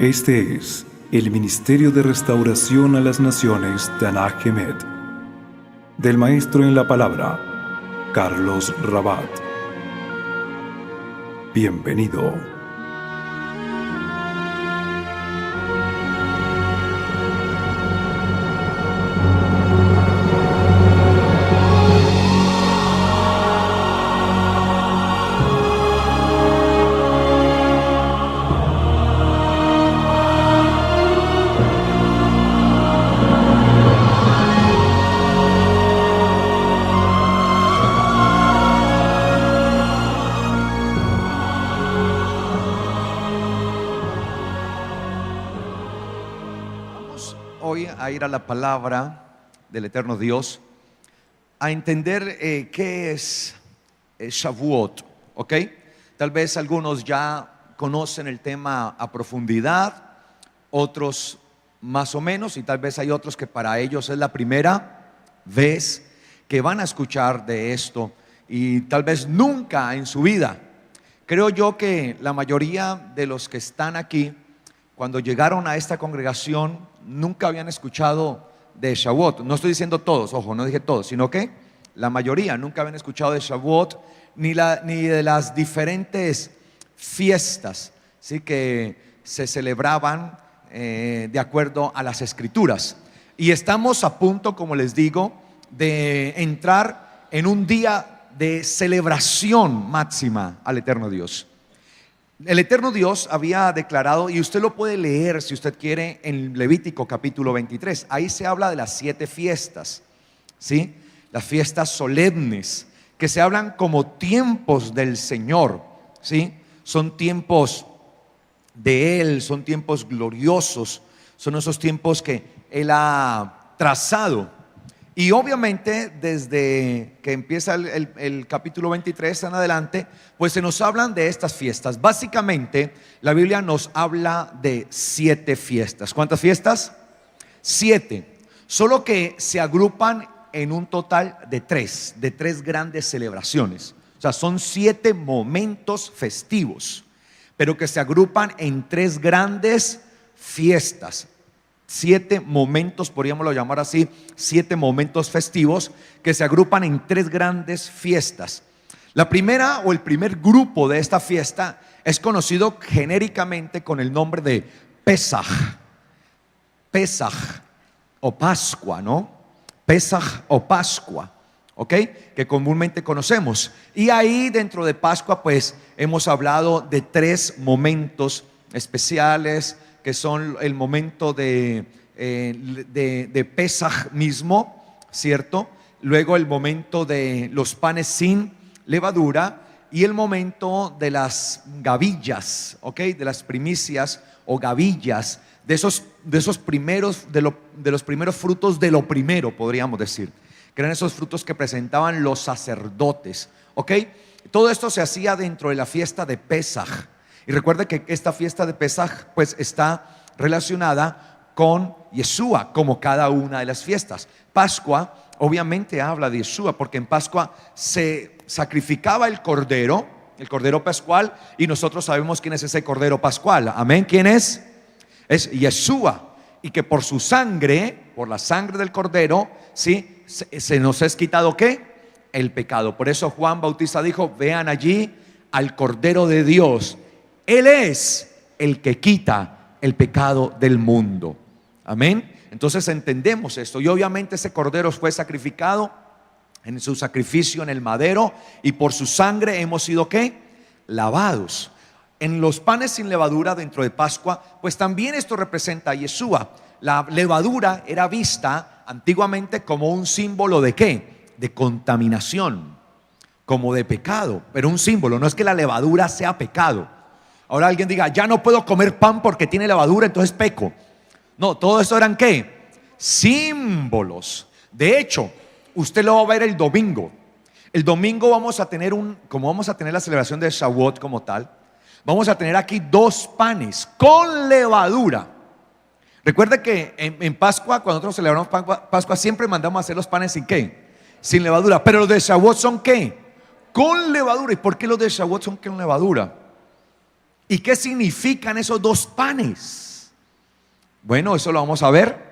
Este es el Ministerio de Restauración a las Naciones Tanaj Emet, del Maestro en la Palabra, Carlos Rabat. Bienvenido. Hoy a ir a la palabra del eterno Dios, a entender qué es Shavuot, ¿ok? Tal vez algunos ya conocen el tema a profundidad, otros más o menos, y tal vez hay otros que para ellos es la primera vez que van a escuchar de esto, y tal vez nunca en su vida. Creo yo que la mayoría de los que están aquí, cuando llegaron a esta congregación, nunca habían escuchado de Shavuot. No estoy diciendo todos, ojo, no dije todos, sino que la mayoría nunca habían escuchado de Shavuot, ni de las diferentes fiestas, ¿sí?, que se celebraban de acuerdo a las escrituras. Y estamos a punto, como les digo, de entrar en un día de celebración máxima al eterno Dios. El eterno Dios había declarado, y usted lo puede leer si usted quiere en Levítico capítulo 23. Ahí se habla de las 7 fiestas, ¿sí? Las fiestas solemnes, que se hablan como tiempos del Señor, ¿sí? Son tiempos de Él, son tiempos gloriosos, son esos tiempos que Él ha trazado. Y obviamente desde que empieza el capítulo 23 en adelante, pues se nos hablan de estas fiestas. Básicamente la Biblia nos habla de 7 fiestas. ¿Cuántas fiestas? 7. Solo que se agrupan en un total de 3 grandes celebraciones. O sea, son 7 momentos festivos, pero que se agrupan en 3 grandes fiestas. 7 momentos, podríamos llamar así, 7 momentos festivos que se agrupan en 3 grandes fiestas. La primera o el primer grupo de esta fiesta es conocido genéricamente con el nombre de Pesaj. Pesaj o Pascua, ¿no? Pesaj o Pascua, ¿ok? Que comúnmente conocemos. Y ahí dentro de Pascua pues hemos hablado de 3 momentos especiales, que son el momento de Pesaj mismo, ¿cierto? Luego el momento de los panes sin levadura y el momento de las gavillas, ¿ok? De las primicias o gavillas, de esos primeros, de los primeros frutos de lo primero, podríamos decir, que eran esos frutos que presentaban los sacerdotes, ¿ok? Todo esto se hacía dentro de la fiesta de Pesaj. Y recuerde que esta fiesta de Pesaj pues está relacionada con Yeshua, como cada una de las fiestas. Pascua obviamente habla de Yeshua, porque en Pascua se sacrificaba el cordero pascual, y nosotros sabemos quién es ese cordero pascual. Amén. ¿Quién es? Es Yeshua, y que por su sangre, por la sangre del cordero, ¿sí?, se nos es quitado ¿qué? El pecado. Por eso Juan Bautista dijo: vean allí al Cordero de Dios. Él es el que quita el pecado del mundo. Amén. Entonces entendemos esto. Y obviamente ese cordero fue sacrificado en su sacrificio en el madero, y por su sangre hemos sido ¿qué? Lavados. En los panes sin levadura dentro de Pascua, pues también esto representa a Yeshua. La levadura era vista antiguamente como un símbolo de ¿qué? De contaminación, como de pecado, pero un símbolo. No es que la levadura sea pecado. Ahora alguien diga: ya no puedo comer pan porque tiene levadura, entonces peco. No, todo eso eran ¿qué? Símbolos. De hecho, usted lo va a ver el domingo. El domingo vamos a tener como vamos a tener la celebración de Shavuot como tal, vamos a tener aquí 2 panes con levadura. Recuerde que en Pascua, cuando nosotros celebramos Pascua, siempre mandamos a hacer los panes sin ¿qué? Sin levadura. Pero los de Shavuot son ¿qué? Con levadura. ¿Y por qué los de Shavuot son con levadura? ¿Y qué significan esos 2 panes? Bueno, eso lo vamos a ver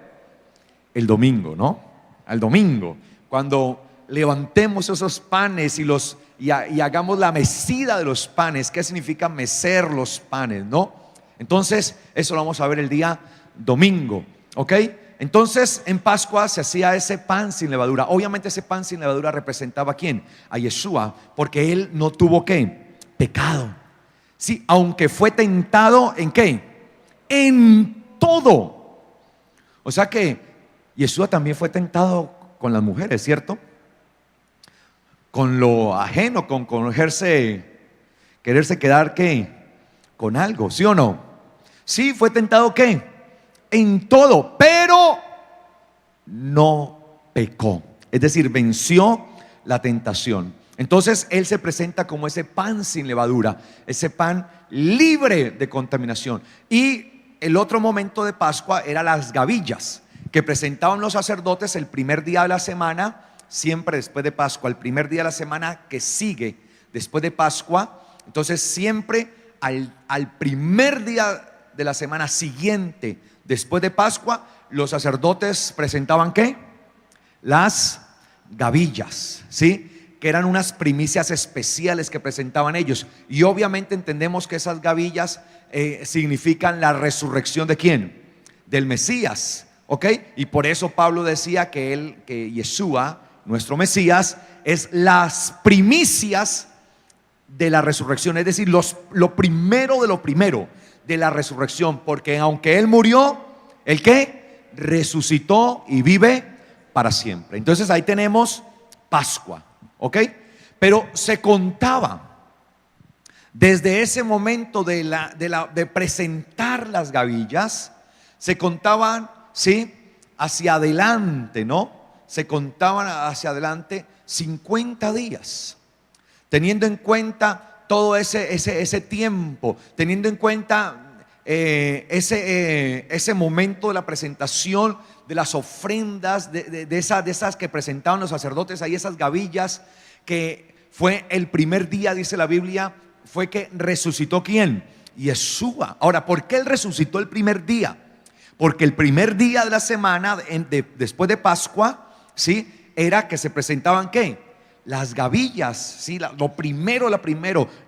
el domingo, ¿no? Al domingo, cuando levantemos esos panes y hagamos la mecida de los panes. ¿Qué significa mecer los panes, no? Entonces, eso lo vamos a ver el día domingo, ¿ok? Entonces, en Pascua se hacía ese pan sin levadura. Obviamente ese pan sin levadura representaba ¿a quién? A Yeshua, porque él no tuvo ¿qué? Pecado. Sí, aunque fue tentado ¿en qué? En todo. O sea que Yeshua también fue tentado con las mujeres, ¿cierto? Con lo ajeno, con quererse quedar ¿qué? Con algo, ¿sí o no? Sí, fue tentado ¿qué? En todo, pero no pecó. Es decir, venció la tentación. Entonces él se presenta como ese pan sin levadura, ese pan libre de contaminación. Y el otro momento de Pascua era las gavillas que presentaban los sacerdotes el primer día de la semana, siempre después de Pascua, el primer día de la semana que sigue después de Pascua. Entonces siempre al primer día de la semana siguiente después de Pascua, los sacerdotes presentaban ¿qué? Las gavillas, ¿sí? Que eran unas primicias especiales que presentaban ellos. Y obviamente entendemos que esas gavillas significan la resurrección ¿de quién? Del Mesías, ¿ok? Y por eso Pablo decía que Yeshua, nuestro Mesías, es las primicias de la resurrección. Es decir, lo primero de lo primero de la resurrección, porque aunque él murió, ¿el qué? Resucitó y vive para siempre. Entonces ahí tenemos Pascua, ¿ok? Pero se contaba desde ese momento de presentar las gavillas, se contaban, ¿sí? Hacia adelante, ¿no? Se contaban hacia adelante 50 días, teniendo en cuenta todo ese tiempo, teniendo en cuenta ese momento de la presentación de las ofrendas, de esas que presentaban los sacerdotes, ahí esas gavillas, que fue el primer día, dice la Biblia, fue que resucitó ¿quién? Yeshua. Ahora, ¿por qué él resucitó el primer día? Porque el primer día de la semana, después de Pascua, ¿sí? Era que se presentaban ¿qué? Las gavillas, ¿sí? Lo primero,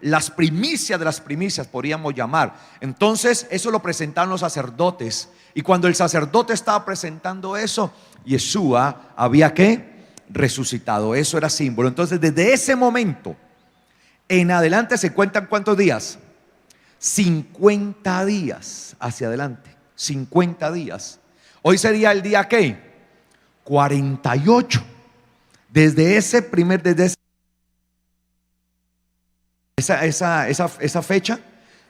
las primicias de las primicias podríamos llamar. Entonces eso lo presentaban los sacerdotes. Y cuando el sacerdote estaba presentando eso, Yeshua había ¿qué? Resucitado. Eso era símbolo. Entonces desde ese momento en adelante se cuentan ¿cuántos días? 50 días hacia adelante. 50 días. Hoy sería el día ¿qué? 48. Desde esa fecha.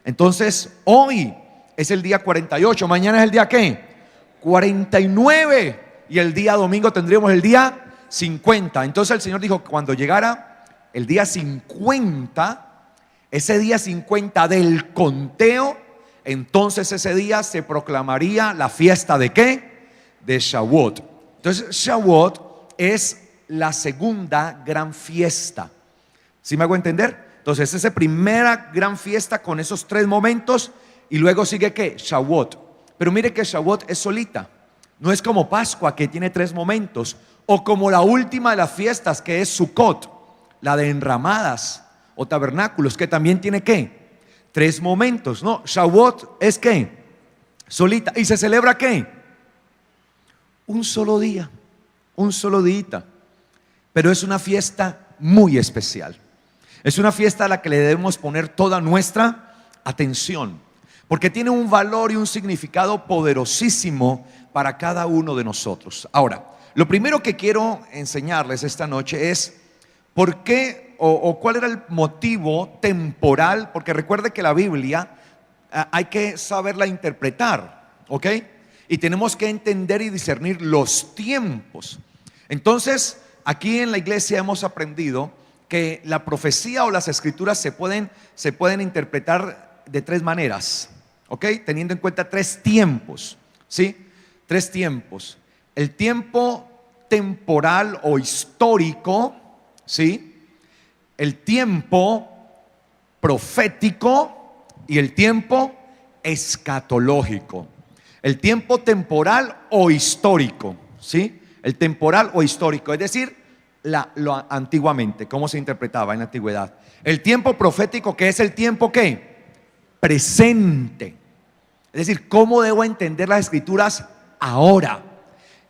Entonces hoy es el día 48. Mañana es el día ¿qué? 49. Y el día domingo tendríamos el día 50. Entonces el Señor dijo que cuando llegara el día 50, ese día 50 del conteo, entonces ese día se proclamaría la fiesta ¿de qué? De Shavuot. Entonces Shavuot es la segunda gran fiesta. ¿Sí me hago entender? Entonces esa primera gran fiesta con esos tres momentos, y luego sigue ¿qué? Shavuot. Pero mire que Shavuot es solita. No es como Pascua, que tiene tres momentos, o como la última de las fiestas, que es Sukkot, la de enramadas o tabernáculos, que también tiene ¿qué? Tres momentos. No, Shavuot es ¿qué? Solita. ¿Y se celebra qué? Un solo día, un solo día. Pero es una fiesta muy especial. Es una fiesta a la que le debemos poner toda nuestra atención, porque tiene un valor y un significado poderosísimo para cada uno de nosotros. Ahora, lo primero que quiero enseñarles esta noche es por qué o cuál era el motivo temporal, porque recuerde que la Biblia hay que saberla interpretar, ¿ok? Y tenemos que entender y discernir los tiempos. Entonces, aquí en la iglesia hemos aprendido que la profecía o las escrituras se pueden interpretar de tres maneras, ¿ok? Teniendo en cuenta tres tiempos, ¿sí? Tres tiempos. El tiempo temporal o histórico, ¿sí? El tiempo profético y el tiempo escatológico. El tiempo temporal o histórico, ¿sí? El temporal o histórico, es decir, lo antiguamente, cómo se interpretaba en la antigüedad. El tiempo profético, que es el tiempo ¿qué? Presente. Es decir, cómo debo entender las escrituras ahora.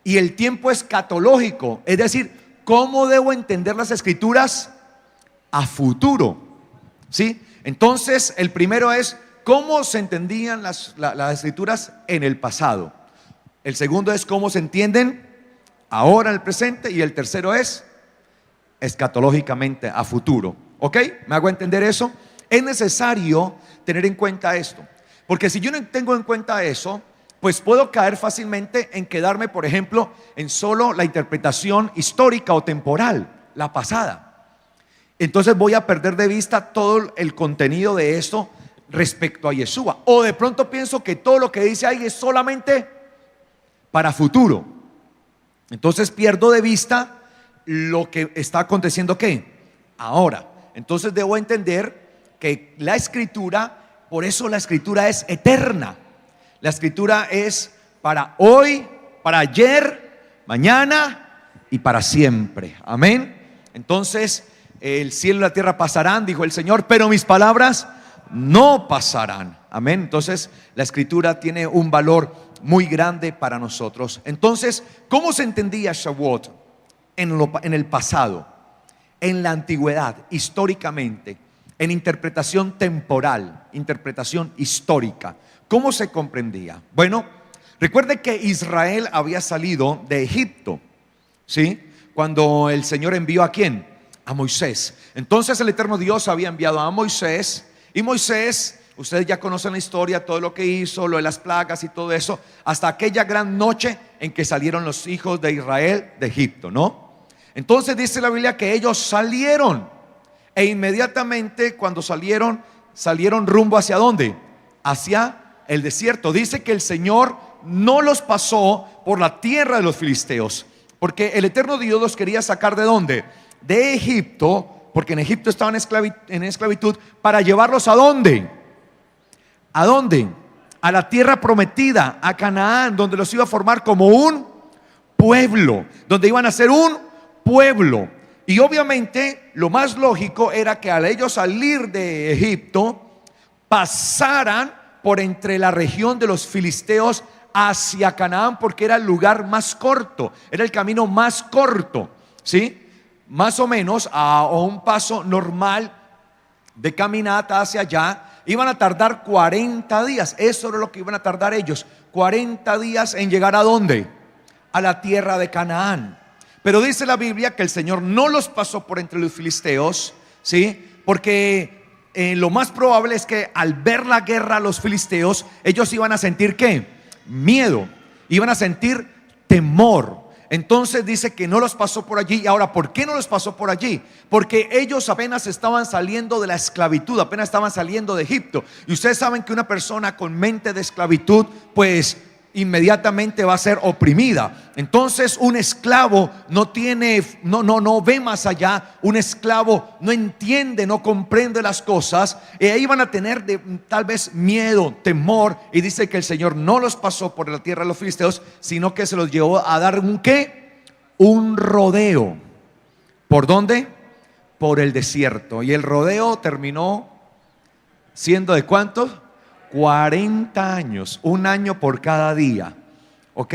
Y el tiempo escatológico, es decir, cómo debo entender las escrituras a futuro, ¿sí? Entonces, el primero es cómo se entendían las escrituras en el pasado. El segundo es cómo se entienden ahora en el presente. Y el tercero es escatológicamente a futuro. ¿Ok? ¿Me hago entender eso? Es necesario tener en cuenta esto, porque si yo no tengo en cuenta eso, pues puedo caer fácilmente en quedarme, por ejemplo, en solo la interpretación histórica o temporal, la pasada. Entonces voy a perder de vista todo el contenido de esto respecto a Yeshua. O de pronto pienso que todo lo que dice ahí es solamente para futuro. Entonces pierdo de vista lo que está aconteciendo ¿qué? Ahora. Entonces debo entender que la escritura, por eso la escritura es eterna. La escritura es para hoy, para ayer, mañana y para siempre. Amén. Entonces el cielo y la tierra pasarán, dijo el Señor, pero mis palabras no pasarán. Amén. Entonces la escritura tiene un valor muy grande para nosotros. Entonces, ¿cómo se entendía Shavuot en el pasado, en la antigüedad, históricamente, en interpretación temporal, interpretación histórica? ¿Cómo se comprendía? Bueno, recuerde que Israel había salido de Egipto, ¿sí? Cuando el Señor envió ¿a quién? A Moisés. Entonces el eterno Dios había enviado a Moisés, y Moisés, ustedes ya conocen la historia, todo lo que hizo, lo de las plagas y todo eso, hasta aquella gran noche en que salieron los hijos de Israel de Egipto, ¿no? Entonces dice la Biblia que ellos salieron, e inmediatamente cuando salieron rumbo ¿hacia dónde? Hacia el desierto. Dice que el Señor no los pasó por la tierra de los filisteos, porque el eterno Dios los quería sacar ¿de dónde? De Egipto, porque en Egipto estaban en esclavitud, para llevarlos ¿a dónde? ¿A dónde? A la tierra prometida, a Canaán, donde los iba a formar como un pueblo, donde iban a ser un pueblo. Y obviamente lo más lógico era que al ellos salir de Egipto pasaran por entre la región de los filisteos hacia Canaán, porque era el lugar más corto, era el camino más corto, ¿sí? Más o menos a un paso normal de caminata hacia allá iban a tardar 40 días. Eso era lo que iban a tardar ellos, 40 días en llegar ¿a dónde? A la tierra de Canaán. Pero dice la Biblia que el Señor no los pasó por entre los filisteos, ¿sí? Porque lo más probable es que al ver la guerra a los filisteos, ellos iban a sentir ¿qué? Miedo, iban a sentir temor. Entonces dice que no los pasó por allí. Y ahora, ¿por qué no los pasó por allí? Porque ellos apenas estaban saliendo de la esclavitud, apenas estaban saliendo de Egipto. Y ustedes saben que una persona con mente de esclavitud, pues inmediatamente va a ser oprimida. Entonces un esclavo no ve más allá. Un esclavo no entiende, no comprende las cosas, y ahí van a tener tal vez miedo, temor. Y dice que el Señor no los pasó por la tierra de los filisteos, sino que se los llevó a dar un ¿qué? Un rodeo. ¿Por dónde? Por el desierto. Y el rodeo terminó siendo ¿de cuántos? 40 años, un año por cada día. ¿Ok?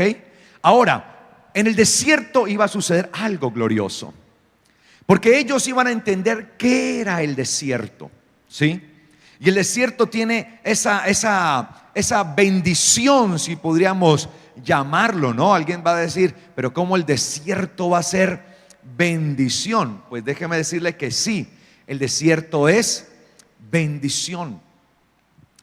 Ahora, en el desierto iba a suceder algo glorioso, porque ellos iban a entender qué era el desierto, ¿sí? Y el desierto tiene esa bendición, si podríamos llamarlo, ¿no? Alguien va a decir, pero ¿cómo el desierto va a ser bendición? Pues déjeme decirle que sí, el desierto es bendición.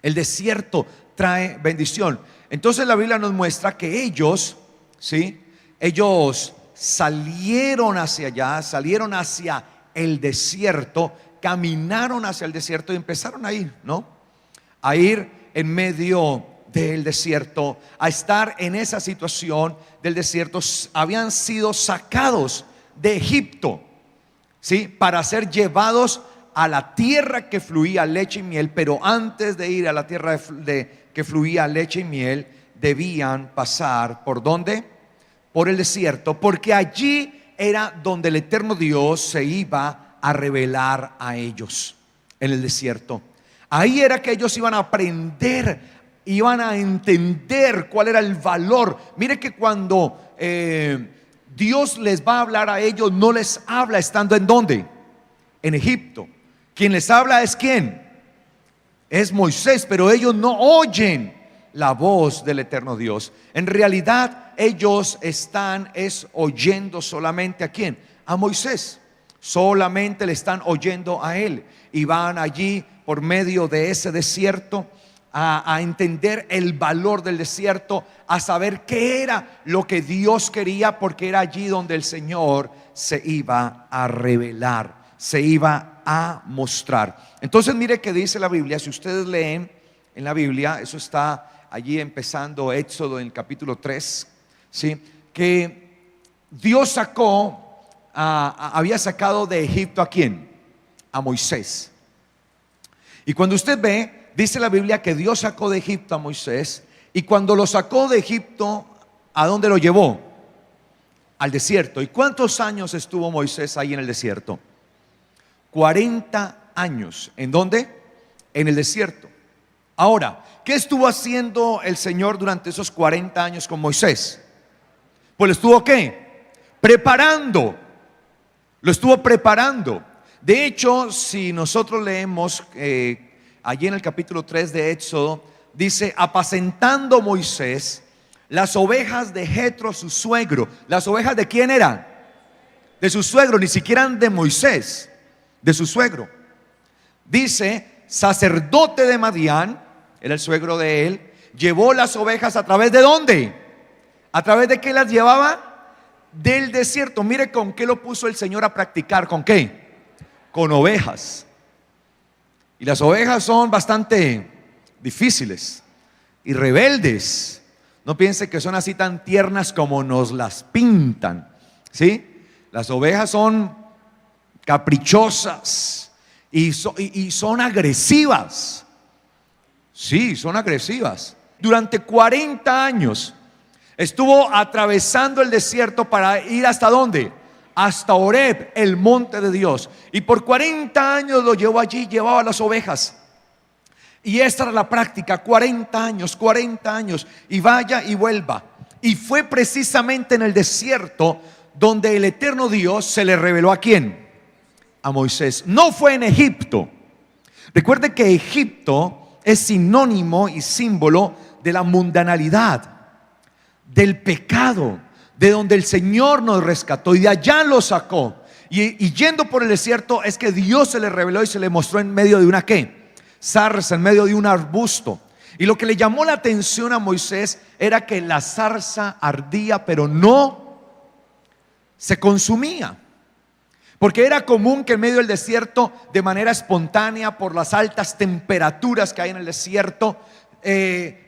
El desierto trae bendición. Entonces la Biblia nos muestra que ellos, ¿sí? Ellos salieron hacia allá, salieron hacia el desierto, caminaron hacia el desierto y empezaron a ir, ¿no? A ir en medio del desierto, a estar en esa situación del desierto. Habían sido sacados de Egipto, ¿sí? Para ser llevados a la tierra que fluía leche y miel. Pero antes de ir a la tierra que fluía leche y miel, debían pasar, ¿por dónde? Por el desierto, porque allí era donde el eterno Dios se iba a revelar a ellos, en el desierto. Ahí era que ellos iban a aprender, iban a entender cuál era el valor. Mire que cuando Dios les va a hablar a ellos, no les habla estando ¿en dónde? En Egipto. Quien les habla es ¿quién? Es Moisés, pero ellos no oyen la voz del eterno Dios. En realidad ellos están oyendo solamente ¿a quién? A Moisés. Solamente le están oyendo a él. Y van allí por medio de ese desierto a entender el valor del desierto, a saber qué era lo que Dios quería, porque era allí donde el Señor se iba a revelar, se iba a mostrar. Entonces mire que dice la Biblia, si ustedes leen en la Biblia, eso está allí empezando Éxodo en el capítulo 3, ¿sí? Que Dios había sacado de Egipto ¿a quién? A Moisés. Y cuando usted ve, dice la Biblia que Dios sacó de Egipto a Moisés, y cuando lo sacó de Egipto, ¿a dónde lo llevó? Al desierto. ¿Y cuántos años estuvo Moisés ahí en el desierto? 40 años. ¿En dónde? En el desierto. Ahora, ¿qué estuvo haciendo el Señor durante esos 40 años con Moisés? Pues lo estuvo ¿qué? Preparando. Lo estuvo preparando. De hecho, si nosotros leemos allí en el capítulo 3 de Éxodo, dice: apacentando Moisés las ovejas de Jetro su suegro. ¿Las ovejas de quién eran? De su suegro, ni siquiera eran de Moisés, de su suegro. Dice: sacerdote de Madián, era el suegro de él, llevó las ovejas a través de ¿dónde? ¿A través de qué las llevaba? Del desierto. Mire con qué lo puso el Señor a practicar. ¿Con qué? Con ovejas. Y las ovejas son bastante difíciles y rebeldes. No piense que son así tan tiernas como nos las pintan, ¿sí? Las ovejas son caprichosas y son agresivas. Sí, son agresivas. Durante 40 años estuvo atravesando el desierto para ir ¿hasta dónde? Hasta Horeb, el monte de Dios. Y por 40 años lo llevó allí, llevaba las ovejas. Y esta era la práctica, 40 años, y vaya y vuelva. Y fue precisamente en el desierto donde el eterno Dios se le reveló ¿a quién? A Moisés. No fue en Egipto. Recuerde que Egipto es sinónimo y símbolo de la mundanalidad, del pecado, de donde el Señor nos rescató y de allá lo sacó. Y yendo por el desierto es que Dios se le reveló y se le mostró en medio de una ¿qué? Zarza, en medio de un arbusto. Y lo que le llamó la atención a Moisés era que la zarza ardía, pero no se consumía. Porque era común que en medio del desierto, de manera espontánea, por las altas temperaturas que hay en el desierto,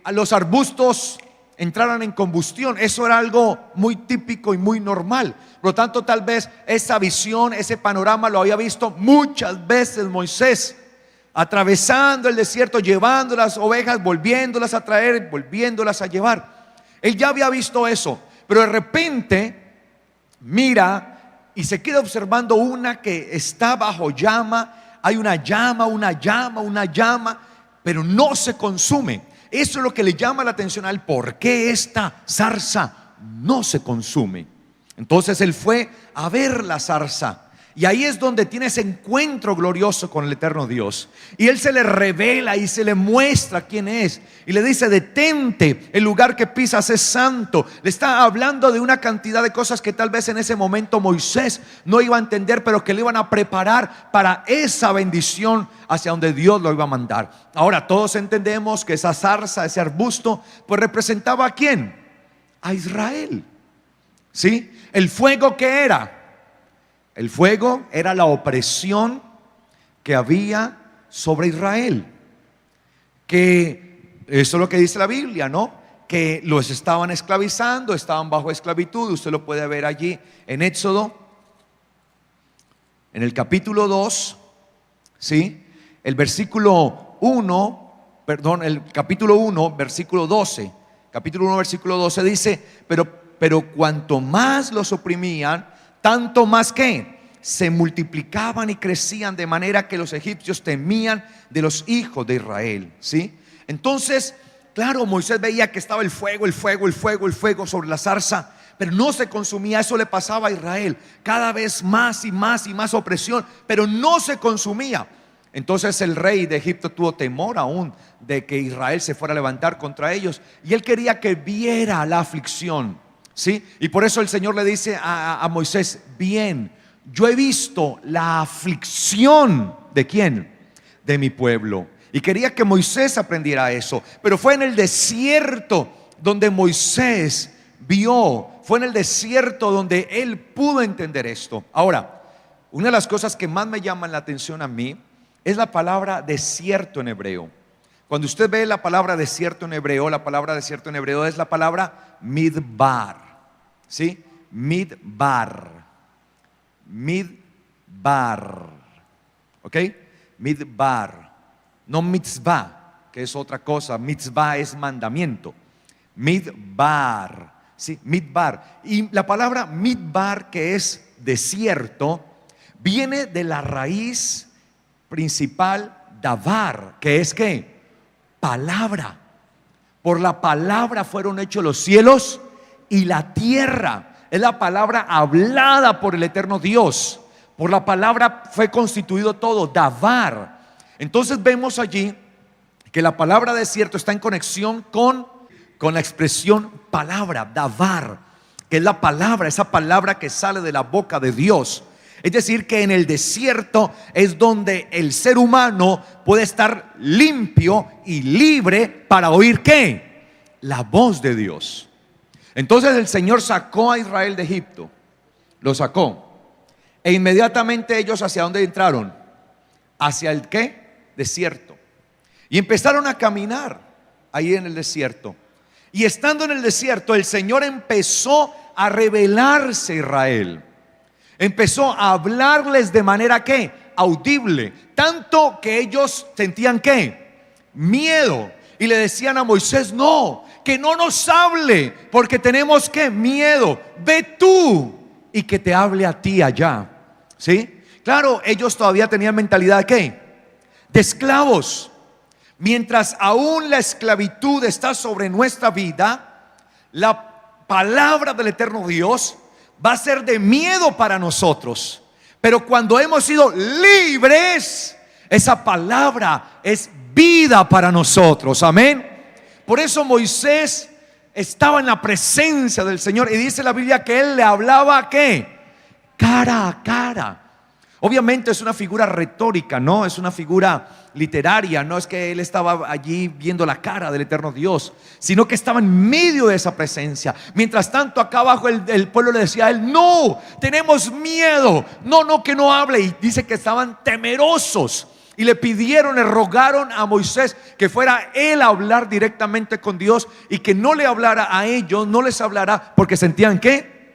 a los arbustos entraran en combustión. Eso era algo muy típico y muy normal. Por lo tanto, tal vez esa visión, ese panorama lo había visto muchas veces Moisés, atravesando el desierto, llevando las ovejas, volviéndolas a traer, volviéndolas a llevar. Él ya había visto eso, pero de repente mira y se queda observando una que está bajo llama. Hay una llama, pero no se consume. Eso es lo que le llama la atención a él. ¿Por qué esta zarza no se consume? Entonces él fue a ver la zarza. Y ahí es donde tiene ese encuentro glorioso con el eterno Dios. Y él se le revela y se le muestra quién es. Y le dice: detente, el lugar que pisas es santo. Le está hablando de una cantidad de cosas que tal vez en ese momento Moisés no iba a entender, pero que le iban a preparar para esa bendición hacia donde Dios lo iba a mandar. Ahora todos entendemos que esa zarza, ese arbusto, pues representaba ¿a quién? A Israel. ¿Sí? El fuego, ¿qué era? El fuego era la opresión que había sobre Israel. Que eso es lo que dice la Biblia, ¿no? Que los estaban esclavizando, estaban bajo esclavitud. Usted lo puede ver allí en Éxodo, en el capítulo 2, ¿sí? El capítulo 1, versículo 12. capítulo 1, versículo 12 dice, pero cuanto más los oprimían, tanto más que se multiplicaban y crecían, de manera que los egipcios temían de los hijos de Israel, ¿sí? Entonces, claro, Moisés veía que estaba el fuego sobre la zarza, pero no se consumía. Eso le pasaba a Israel, cada vez más y más y más opresión, pero no se consumía. Entonces el rey de Egipto tuvo temor aún de que Israel se fuera a levantar contra ellos, y él quería que viera la aflicción, ¿sí? Y por eso el Señor le dice a Moisés, bien, yo he visto la aflicción ¿de quién? De mi pueblo. Y quería que Moisés aprendiera eso. Pero fue en el desierto donde Moisés vio, fue en el desierto donde él pudo entender esto. Ahora, una de las cosas que más me llaman la atención a mí es la palabra desierto en hebreo. Cuando usted ve la palabra desierto en hebreo, la palabra desierto en hebreo es la palabra midbar, ¿sí? Midbar, ¿ok? Midbar, no mitzvah, que es otra cosa. Mitzvah es mandamiento. Midbar, ¿sí? Midbar. Y la palabra midbar, que es desierto, viene de la raíz principal davar, que es ¿qué? Palabra. Por la palabra fueron hechos los cielos y la tierra. Es la palabra hablada por el eterno Dios. Por la palabra fue constituido todo, davar. Entonces vemos allí que la palabra desierto está en conexión con la expresión palabra, davar, que es la palabra, esa palabra que sale de la boca de Dios. Es decir, que en el desierto es donde el ser humano puede estar limpio y libre para oír ¿qué? La voz de Dios. Entonces el Señor sacó a Israel de Egipto, lo sacó, e inmediatamente ellos ¿hacia dónde entraron? Hacia el ¿qué? Desierto. Y empezaron a caminar ahí en el desierto. Y estando en el desierto, el Señor empezó a revelarse a Israel. Empezó a hablarles de manera ¿qué? Audible. Tanto que ellos sentían ¿qué? Miedo. Y le decían a Moisés, no, que no nos hable, porque tenemos ¿qué? Miedo. Ve tú y que te hable a ti allá. ¿Sí? Claro, ellos todavía tenían mentalidad ¿de qué? De esclavos. Mientras aún la esclavitud está sobre nuestra vida, la palabra del eterno Dios va a ser de miedo para nosotros. Pero cuando hemos sido libres, esa palabra es vida para nosotros. Amén. Por eso Moisés estaba en la presencia del Señor, y dice la Biblia que él le hablaba ¿qué? Cara a cara. Obviamente es una figura retórica, no es una figura literaria. No es que él estaba allí viendo la cara del eterno Dios, sino que estaba en medio de esa presencia. Mientras tanto, acá abajo el pueblo le decía a él, no, tenemos miedo, no, que no hable. Y dice que estaban temerosos, y le pidieron, le rogaron a Moisés que fuera él a hablar directamente con Dios, y que no le hablara a ellos, no les hablara, porque sentían ¿qué?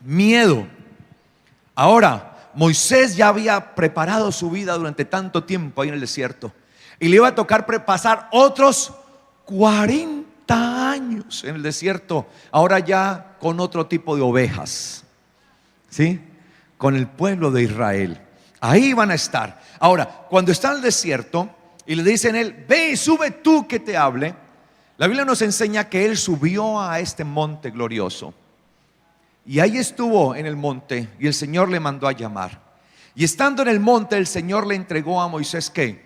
Miedo. Ahora, Moisés ya había preparado su vida durante tanto tiempo ahí en el desierto, y le iba a tocar pasar otros 40 años en el desierto, ahora ya con otro tipo de ovejas, ¿sí? Con el pueblo de Israel. Ahí van a estar. Ahora, cuando está en el desierto y le dicen a él, ve, sube tú que te hable, la Biblia nos enseña que él subió a este monte glorioso. Y ahí estuvo en el monte, y el Señor le mandó a llamar. Y estando en el monte, el Señor le entregó a Moisés ¿qué?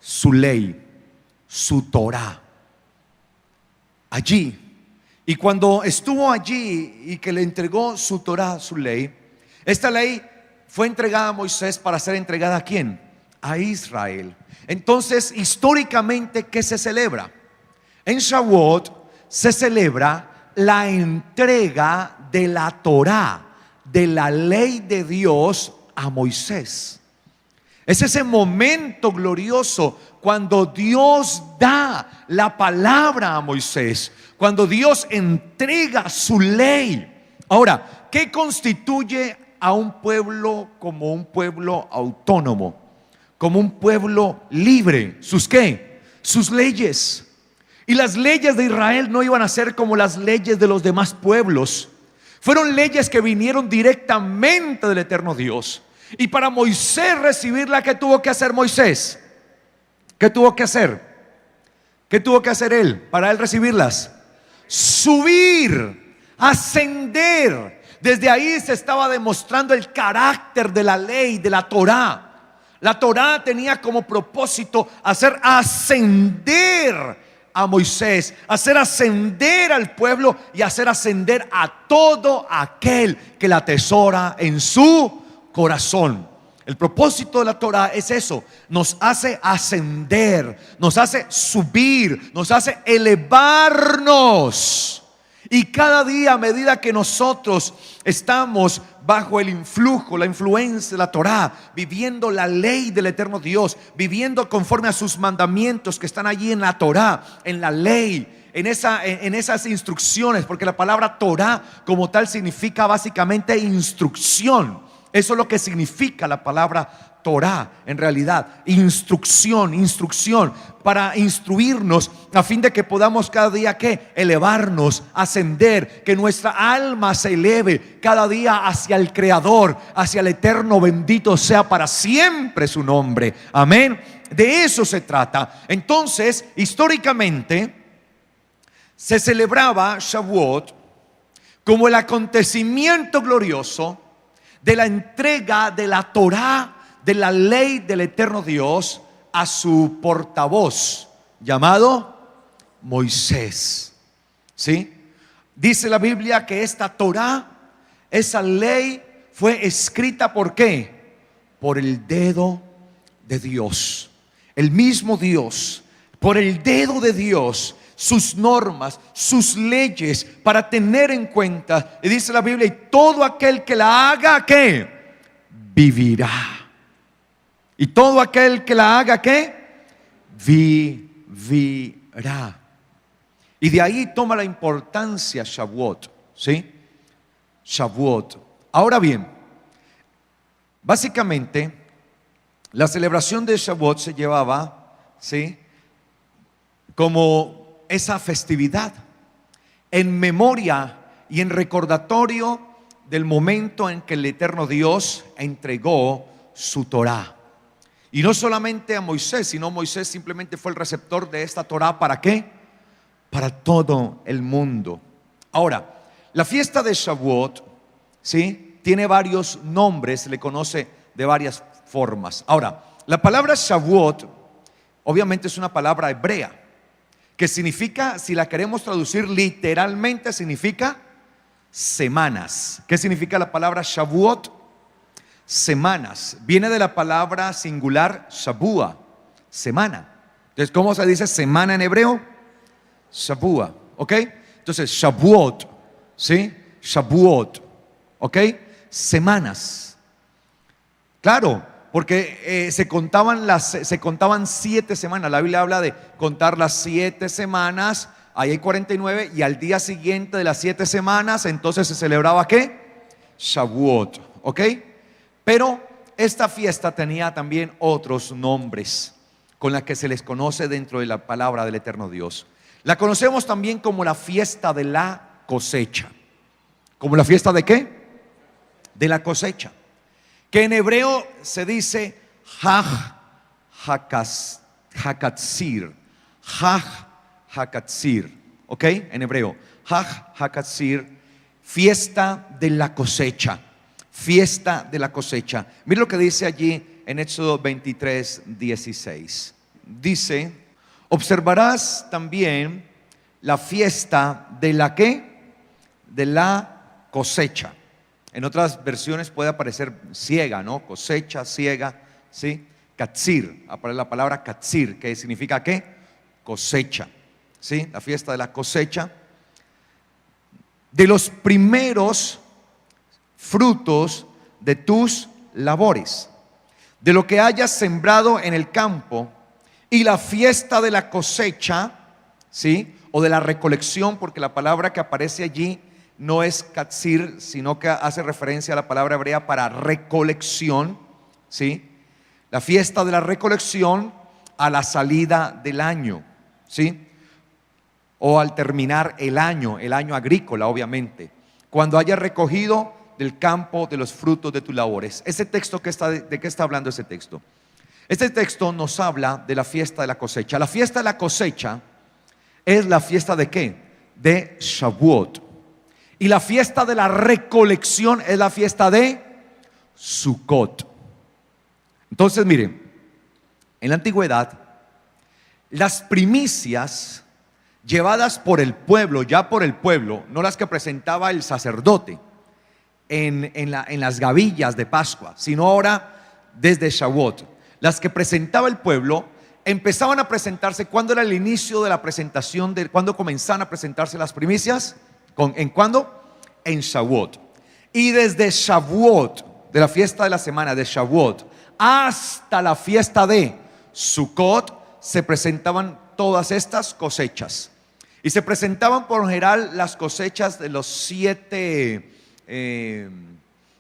Su ley, su Torá. Allí. Y cuando estuvo allí y que le entregó su Torá, su ley, esta ley fue entregada a Moisés para ser entregada ¿a quién? A Israel. Entonces, históricamente, ¿qué se celebra? En Shavuot se celebra la entrega de la Torá, de la ley de Dios a Moisés. Es ese momento glorioso cuando Dios da la palabra a Moisés, cuando Dios entrega su ley. Ahora, ¿qué constituye a un pueblo como un pueblo autónomo, como un pueblo libre? ¿Sus qué? Sus leyes. Y las leyes de Israel no iban a ser como las leyes de los demás pueblos. Fueron leyes que vinieron directamente del eterno Dios. Y para Moisés recibirla, ¿qué tuvo que hacer Moisés? ¿Qué tuvo que hacer? ¿Qué tuvo que hacer él para él recibirlas? Subir, ascender. Desde ahí se estaba demostrando el carácter de la ley, de la Torá. La Torá tenía como propósito hacer ascender a Moisés, hacer ascender al pueblo y hacer ascender a todo aquel que la atesora en su corazón. El propósito de la Torá es eso: nos hace ascender, nos hace subir, nos hace elevarnos. Y cada día, a medida que nosotros estamos bajo el influjo, la influencia de la Torá, viviendo la ley del eterno Dios, viviendo conforme a sus mandamientos que están allí en la Torá, en la ley, en esas instrucciones, porque la palabra Torá como tal significa básicamente instrucción. Eso es lo que significa la palabra Torá, en realidad, instrucción para instruirnos a fin de que podamos cada día ¿qué? Elevarnos, ascender, que nuestra alma se eleve cada día hacia el Creador, hacia el Eterno. Bendito sea para siempre su nombre, amén. De eso se trata. Entonces, históricamente se celebraba Shavuot como el acontecimiento glorioso de la entrega de la Torá, de la ley del eterno Dios, a su portavoz llamado Moisés. ¿Sí? Dice la Biblia que esta Torá, esa ley, fue escrita ¿por qué? Por el dedo de Dios. El mismo Dios, por el dedo de Dios, sus normas, sus leyes para tener en cuenta. Y dice la Biblia: y todo aquel que la haga, ¿qué? Vivirá. Y todo aquel que la haga, ¿qué? Vivirá. Y de ahí toma la importancia Shavuot, ¿sí? Shavuot. Ahora bien, básicamente la celebración de Shavuot se llevaba, ¿sí?, como esa festividad en memoria y en recordatorio del momento en que el eterno Dios entregó su Torá. Y no solamente a Moisés, sino Moisés simplemente fue el receptor de esta Torá. ¿Para qué? Para todo el mundo. Ahora, la fiesta de Shavuot, ¿sí?, tiene varios nombres, se le conoce de varias formas. Ahora, la palabra Shavuot obviamente es una palabra hebrea que significa, si la queremos traducir literalmente, significa semanas. ¿Qué significa la palabra Shavuot? Semanas. Viene de la palabra singular Shabua, semana. Entonces, ¿cómo se dice semana en hebreo? Shabua, ¿ok? Entonces, Shavuot, ¿sí? Shavuot, ¿ok? Semanas. Claro, porque se contaban 7 semanas. La Biblia habla de contar las 7 semanas. Ahí hay 49 y al día siguiente de las 7 semanas entonces se celebraba ¿qué? Shavuot, ¿ok? Pero esta fiesta tenía también otros nombres con la que se les conoce dentro de la palabra del eterno Dios. La conocemos también como la fiesta de la cosecha. ¿Como la fiesta de qué? De la cosecha, que en hebreo se dice Hag Hakatzir. Hag Hakatzir, ¿ok? En hebreo, Hag Hakatzir, fiesta de la cosecha. Fiesta de la cosecha. Mira lo que dice allí en Éxodo 23:16. Dice: observarás también la fiesta de la ¿qué? De la cosecha. En otras versiones puede aparecer siega, ¿no? Cosecha, siega, ¿sí? Katzir, aparece la palabra katzir, que significa ¿qué? Cosecha, ¿sí? La fiesta de la cosecha. De los primeros frutos de tus labores, de lo que hayas sembrado en el campo, y la fiesta de la cosecha, ¿sí? O de la recolección, porque la palabra que aparece allí no es katzir, sino que hace referencia a la palabra hebrea para recolección, ¿sí? La fiesta de la recolección a la salida del año, ¿sí? o al terminar el año agrícola, obviamente, cuando hayas recogido del campo de los frutos de tus labores. Ese texto, ¿de qué está hablando ese texto? Este texto nos habla de la fiesta de la cosecha. La fiesta de la cosecha es la fiesta ¿de qué? De Shavuot. Y la fiesta de la recolección es la fiesta de Sukkot. Entonces, miren, en la antigüedad, las primicias llevadas por el pueblo, ya por el pueblo, no las que presentaba el sacerdote en las gavillas de Pascua, sino ahora desde Shavuot, las que presentaba el pueblo empezaban a presentarse. ¿Cuándo era el inicio de la presentación? ¿Cuándo comenzaban a presentarse las primicias? ¿En cuándo? En Shavuot. Y desde Shavuot, de la fiesta de la semana de Shavuot, hasta la fiesta de Sukkot, se presentaban todas estas cosechas. Y se presentaban por lo general las cosechas de los 7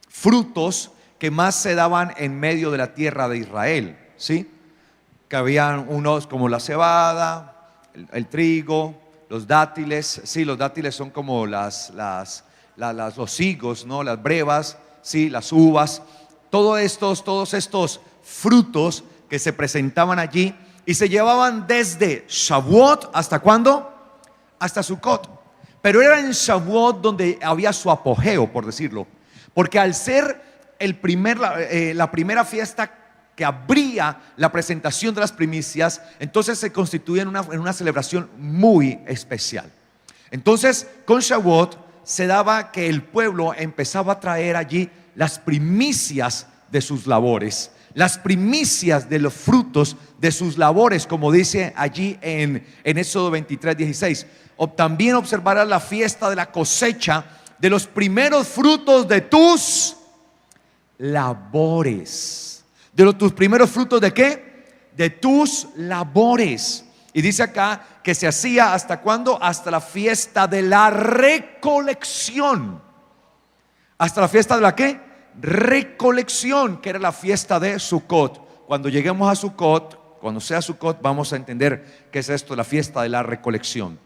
frutos que más se daban en medio de la tierra de Israel, ¿sí? Que habían unos como la cebada, el trigo, los dátiles. Sí, los dátiles son como los higos, ¿no? Las brevas, sí, las uvas. Todos estos frutos que se presentaban allí y se llevaban desde Shavuot, ¿hasta cuándo? Hasta Sukkot. Pero era en Shavuot donde había su apogeo, por decirlo, porque al ser la primera fiesta que abría la presentación de las primicias, entonces se constituye en una celebración muy especial. Entonces, con Shavuot se daba que el pueblo empezaba a traer allí las primicias de sus labores, las primicias de los frutos de sus labores, como dice allí en Éxodo 23:16. O también observarás la fiesta de la cosecha de los primeros frutos de tus labores. ¿De tus primeros frutos de qué? De tus labores. Y dice acá que se hacía ¿hasta cuándo? Hasta la fiesta de la recolección. ¿Hasta la fiesta de la qué? Recolección, que era la fiesta de Sukkot. Cuando lleguemos a Sukkot, cuando sea Sukkot, vamos a entender qué es esto, la fiesta de la recolección.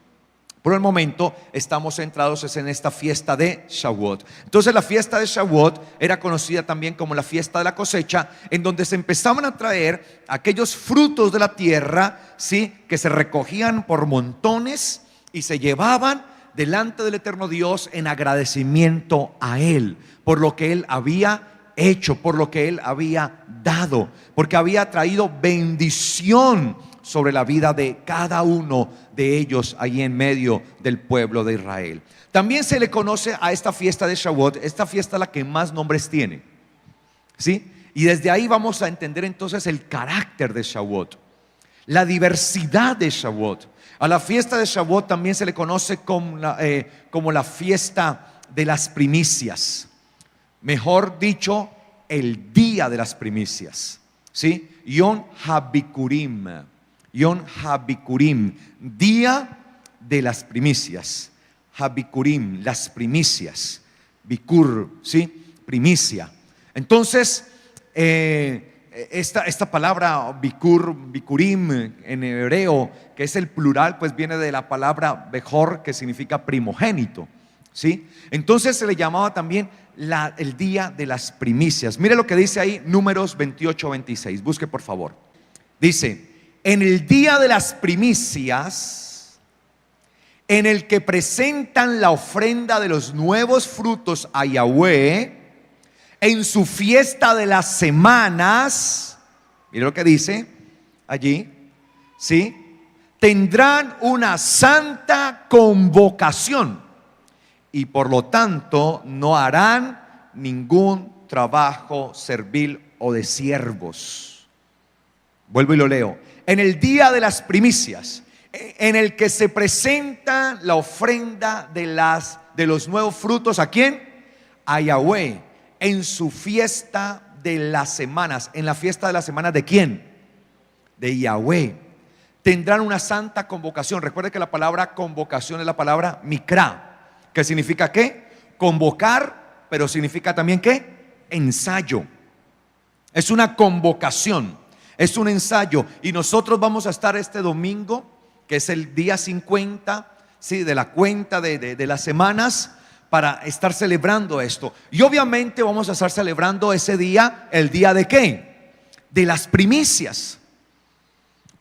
Por el momento estamos centrados en esta fiesta de Shavuot. Entonces la fiesta de Shavuot era conocida también como la fiesta de la cosecha, en donde se empezaban a traer aquellos frutos de la tierra, ¿sí? Que se recogían por montones y se llevaban delante del eterno Dios en agradecimiento a Él, por lo que Él había hecho, por lo que Él había dado, porque había traído bendición sobre la vida de cada uno de ellos ahí en medio del pueblo de Israel. También se le conoce a esta fiesta de Shavuot, esta fiesta la que más nombres tiene, ¿sí? Y desde ahí vamos a entender entonces el carácter de Shavuot, la diversidad de Shavuot. A la fiesta de Shavuot también se le conoce como la fiesta de las primicias, mejor dicho, el día de las primicias, ¿sí? Yom HaBikurim, Yom HaBikurim, día de las primicias. HaBikurim, las primicias. Bikur, ¿sí? Primicia. Entonces, esta palabra Bikurim en hebreo, que es el plural, pues viene de la palabra Bejor, que significa primogénito, ¿sí? Entonces se le llamaba también el día de las primicias. Mire lo que dice ahí Números 28:26. Busque por favor. Dice: en el día de las primicias, en el que presentan la ofrenda de los nuevos frutos a Yahweh, en su fiesta de las semanas, mire lo que dice allí, ¿sí? Tendrán una santa convocación y por lo tanto no harán ningún trabajo servil o de siervos. Vuelvo y lo leo. En el día de las primicias, en el que se presenta la ofrenda de los nuevos frutos, ¿a quién? A Yahweh, en su fiesta de las semanas. ¿En la fiesta de las semanas de quién? De Yahweh. Tendrán una santa convocación. Recuerde que la palabra convocación es la palabra mikra, que significa ¿qué? Convocar, pero significa también ¿qué? Ensayo. Es una convocación, es un ensayo. Y nosotros vamos a estar este domingo, que es el día 50, ¿sí?, de la cuenta de las semanas para estar celebrando esto. Y obviamente vamos a estar celebrando ese día, ¿el día de qué? De las primicias.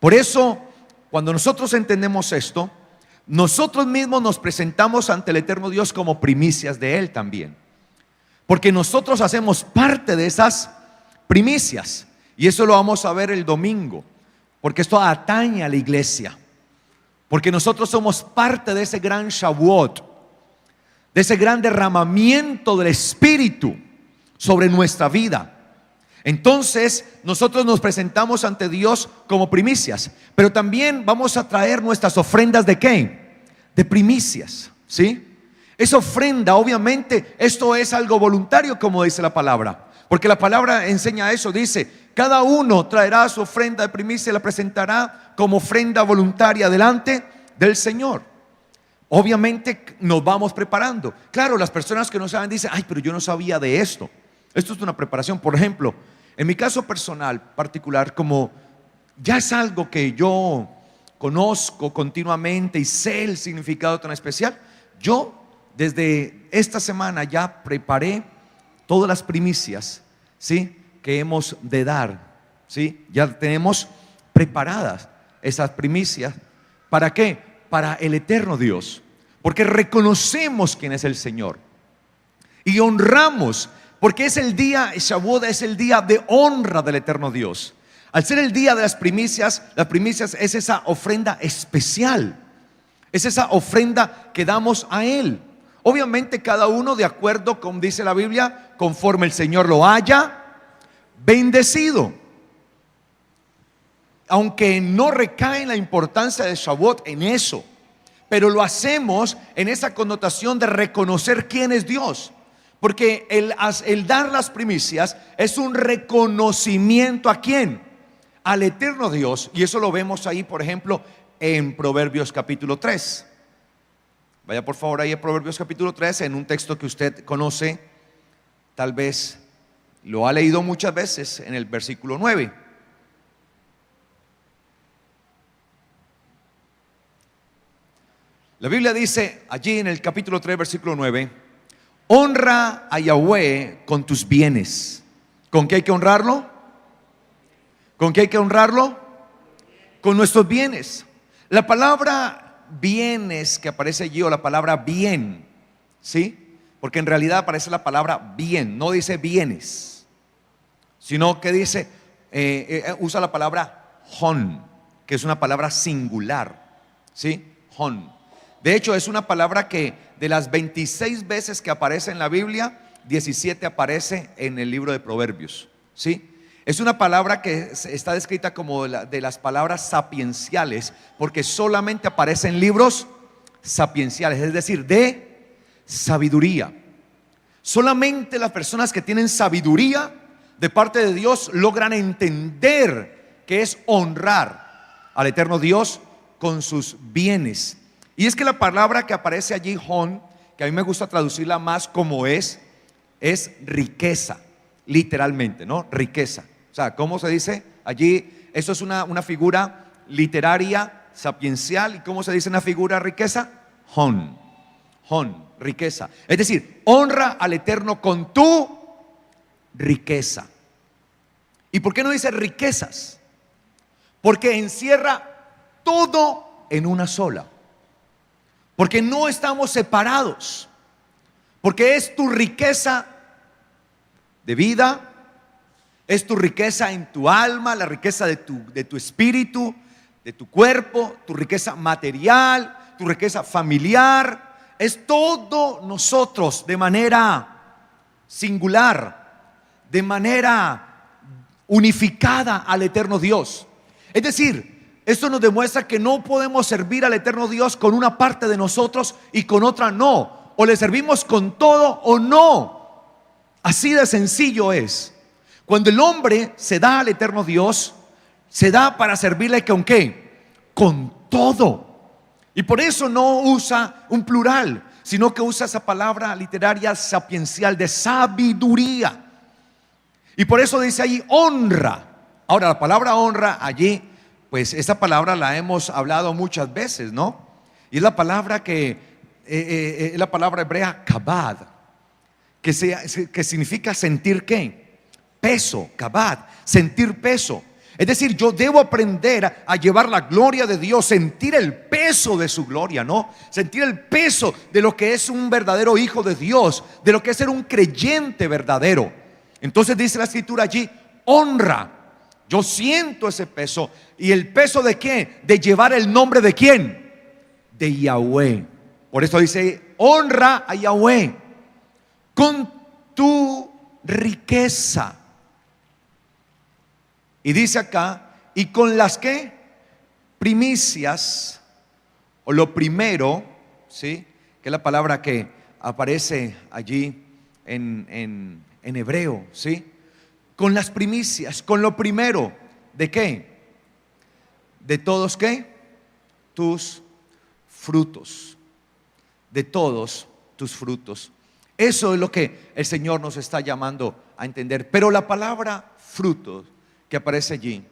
Por eso, cuando nosotros entendemos esto, nosotros mismos nos presentamos ante el eterno Dios como primicias de Él también. Porque nosotros hacemos parte de esas primicias. Y eso lo vamos a ver el domingo, porque esto atañe a la iglesia. Porque nosotros somos parte de ese gran Shavuot, de ese gran derramamiento del Espíritu sobre nuestra vida. Entonces nosotros nos presentamos ante Dios como primicias, pero también vamos a traer nuestras ofrendas ¿de qué? De primicias, ¿sí? Esa ofrenda, obviamente, esto es algo voluntario, como dice la palabra, porque la palabra enseña eso. Dice: cada uno traerá su ofrenda de primicia y la presentará como ofrenda voluntaria delante del Señor. Obviamente nos vamos preparando. Claro, las personas que no saben dicen: ay, pero yo no sabía de esto. Esto es una preparación. Por ejemplo, en mi caso personal, particular, como ya es algo que yo conozco continuamente y sé el significado tan especial, yo desde esta semana ya preparé todas las primicias, ¿sí?, que hemos de dar, ¿sí? Ya tenemos preparadas esas primicias. ¿Para qué? Para el eterno Dios, porque reconocemos quién es el Señor y honramos, porque es el día, Shavuot es el día de honra del eterno Dios. Al ser el día de las primicias es esa ofrenda especial, es esa ofrenda que damos a Él. Obviamente cada uno de acuerdo, como dice la Biblia, conforme el Señor lo haya bendecido. Aunque no recae en la importancia de Shavuot en eso, pero lo hacemos en esa connotación de reconocer quién es Dios. Porque el dar las primicias es un reconocimiento ¿a quién? Al eterno Dios. Y eso lo vemos ahí, por ejemplo, en Proverbios capítulo 3. Vaya por favor ahí a Proverbios capítulo 3, en un texto que usted conoce, tal vez lo ha leído muchas veces, en el versículo 9. La Biblia dice allí en el capítulo 3, versículo 9: honra a Yahweh con tus bienes. ¿Con qué hay que honrarlo? ¿Con qué hay que honrarlo? Con nuestros bienes. La palabra bienes que aparece allí, o la palabra bien, ¿sí? Porque en realidad aparece la palabra bien, no dice bienes, sino que dice, usa la palabra hon, que es una palabra singular, ¿sí? Hon. De hecho, es una palabra que de las 26 veces que aparece en la Biblia, 17 aparece en el libro de Proverbios, ¿sí? Es una palabra que está descrita como de las palabras sapienciales, porque solamente aparece en libros sapienciales, es decir, de sabiduría. Solamente las personas que tienen sabiduría de parte de Dios logran entender que es honrar al eterno Dios con sus bienes. Y es que la palabra que aparece allí, hon, que a mí me gusta traducirla más como es riqueza, literalmente, ¿no? Riqueza. O sea, ¿cómo se dice? Allí, eso es una figura literaria, sapiencial. ¿Y cómo se dice una figura riqueza? Hon, riqueza. Es decir, honra al Eterno con tu riqueza. ¿Y por qué no dice riquezas? Porque encierra todo en una sola. Porque no estamos separados. Porque es tu riqueza de vida, es tu riqueza en tu alma, la riqueza de tu espíritu, de tu cuerpo, tu riqueza material, tu riqueza familiar. Es todo nosotros de manera singular, de manera unificada al eterno Dios. Es decir, esto nos demuestra que no podemos servir al eterno Dios con una parte de nosotros y con otra no. O le servimos con todo o no. Así de sencillo es. Cuando el hombre se da al eterno Dios, se da para servirle ¿con qué? Con todo. Y por eso no usa un plural, sino que usa esa palabra literaria sapiencial de sabiduría. Y por eso dice ahí honra. Ahora la palabra honra allí, pues esta palabra la hemos hablado muchas veces, ¿no? Y es la palabra es la palabra hebrea kabad, que significa sentir ¿qué? Peso, kabad, sentir peso. Es decir, yo debo aprender a llevar la gloria de Dios, sentir el peso de su gloria, ¿no? Sentir el peso de lo que es un verdadero hijo de Dios, de lo que es ser un creyente verdadero. Entonces dice la escritura allí, honra. Yo siento ese peso. ¿Y el peso de qué? De llevar el nombre de quién? De Yahweh. Por eso dice, honra a Yahweh con tu riqueza. Y dice acá, y con las que primicias, o lo primero, ¿sí? Que es la palabra que aparece allí en hebreo, ¿sí? Con las primicias, con lo primero, ¿de qué? De todos, ¿qué? Tus frutos, de todos tus frutos. Eso es lo que el Señor nos está llamando a entender. Pero la palabra frutos que aparece allí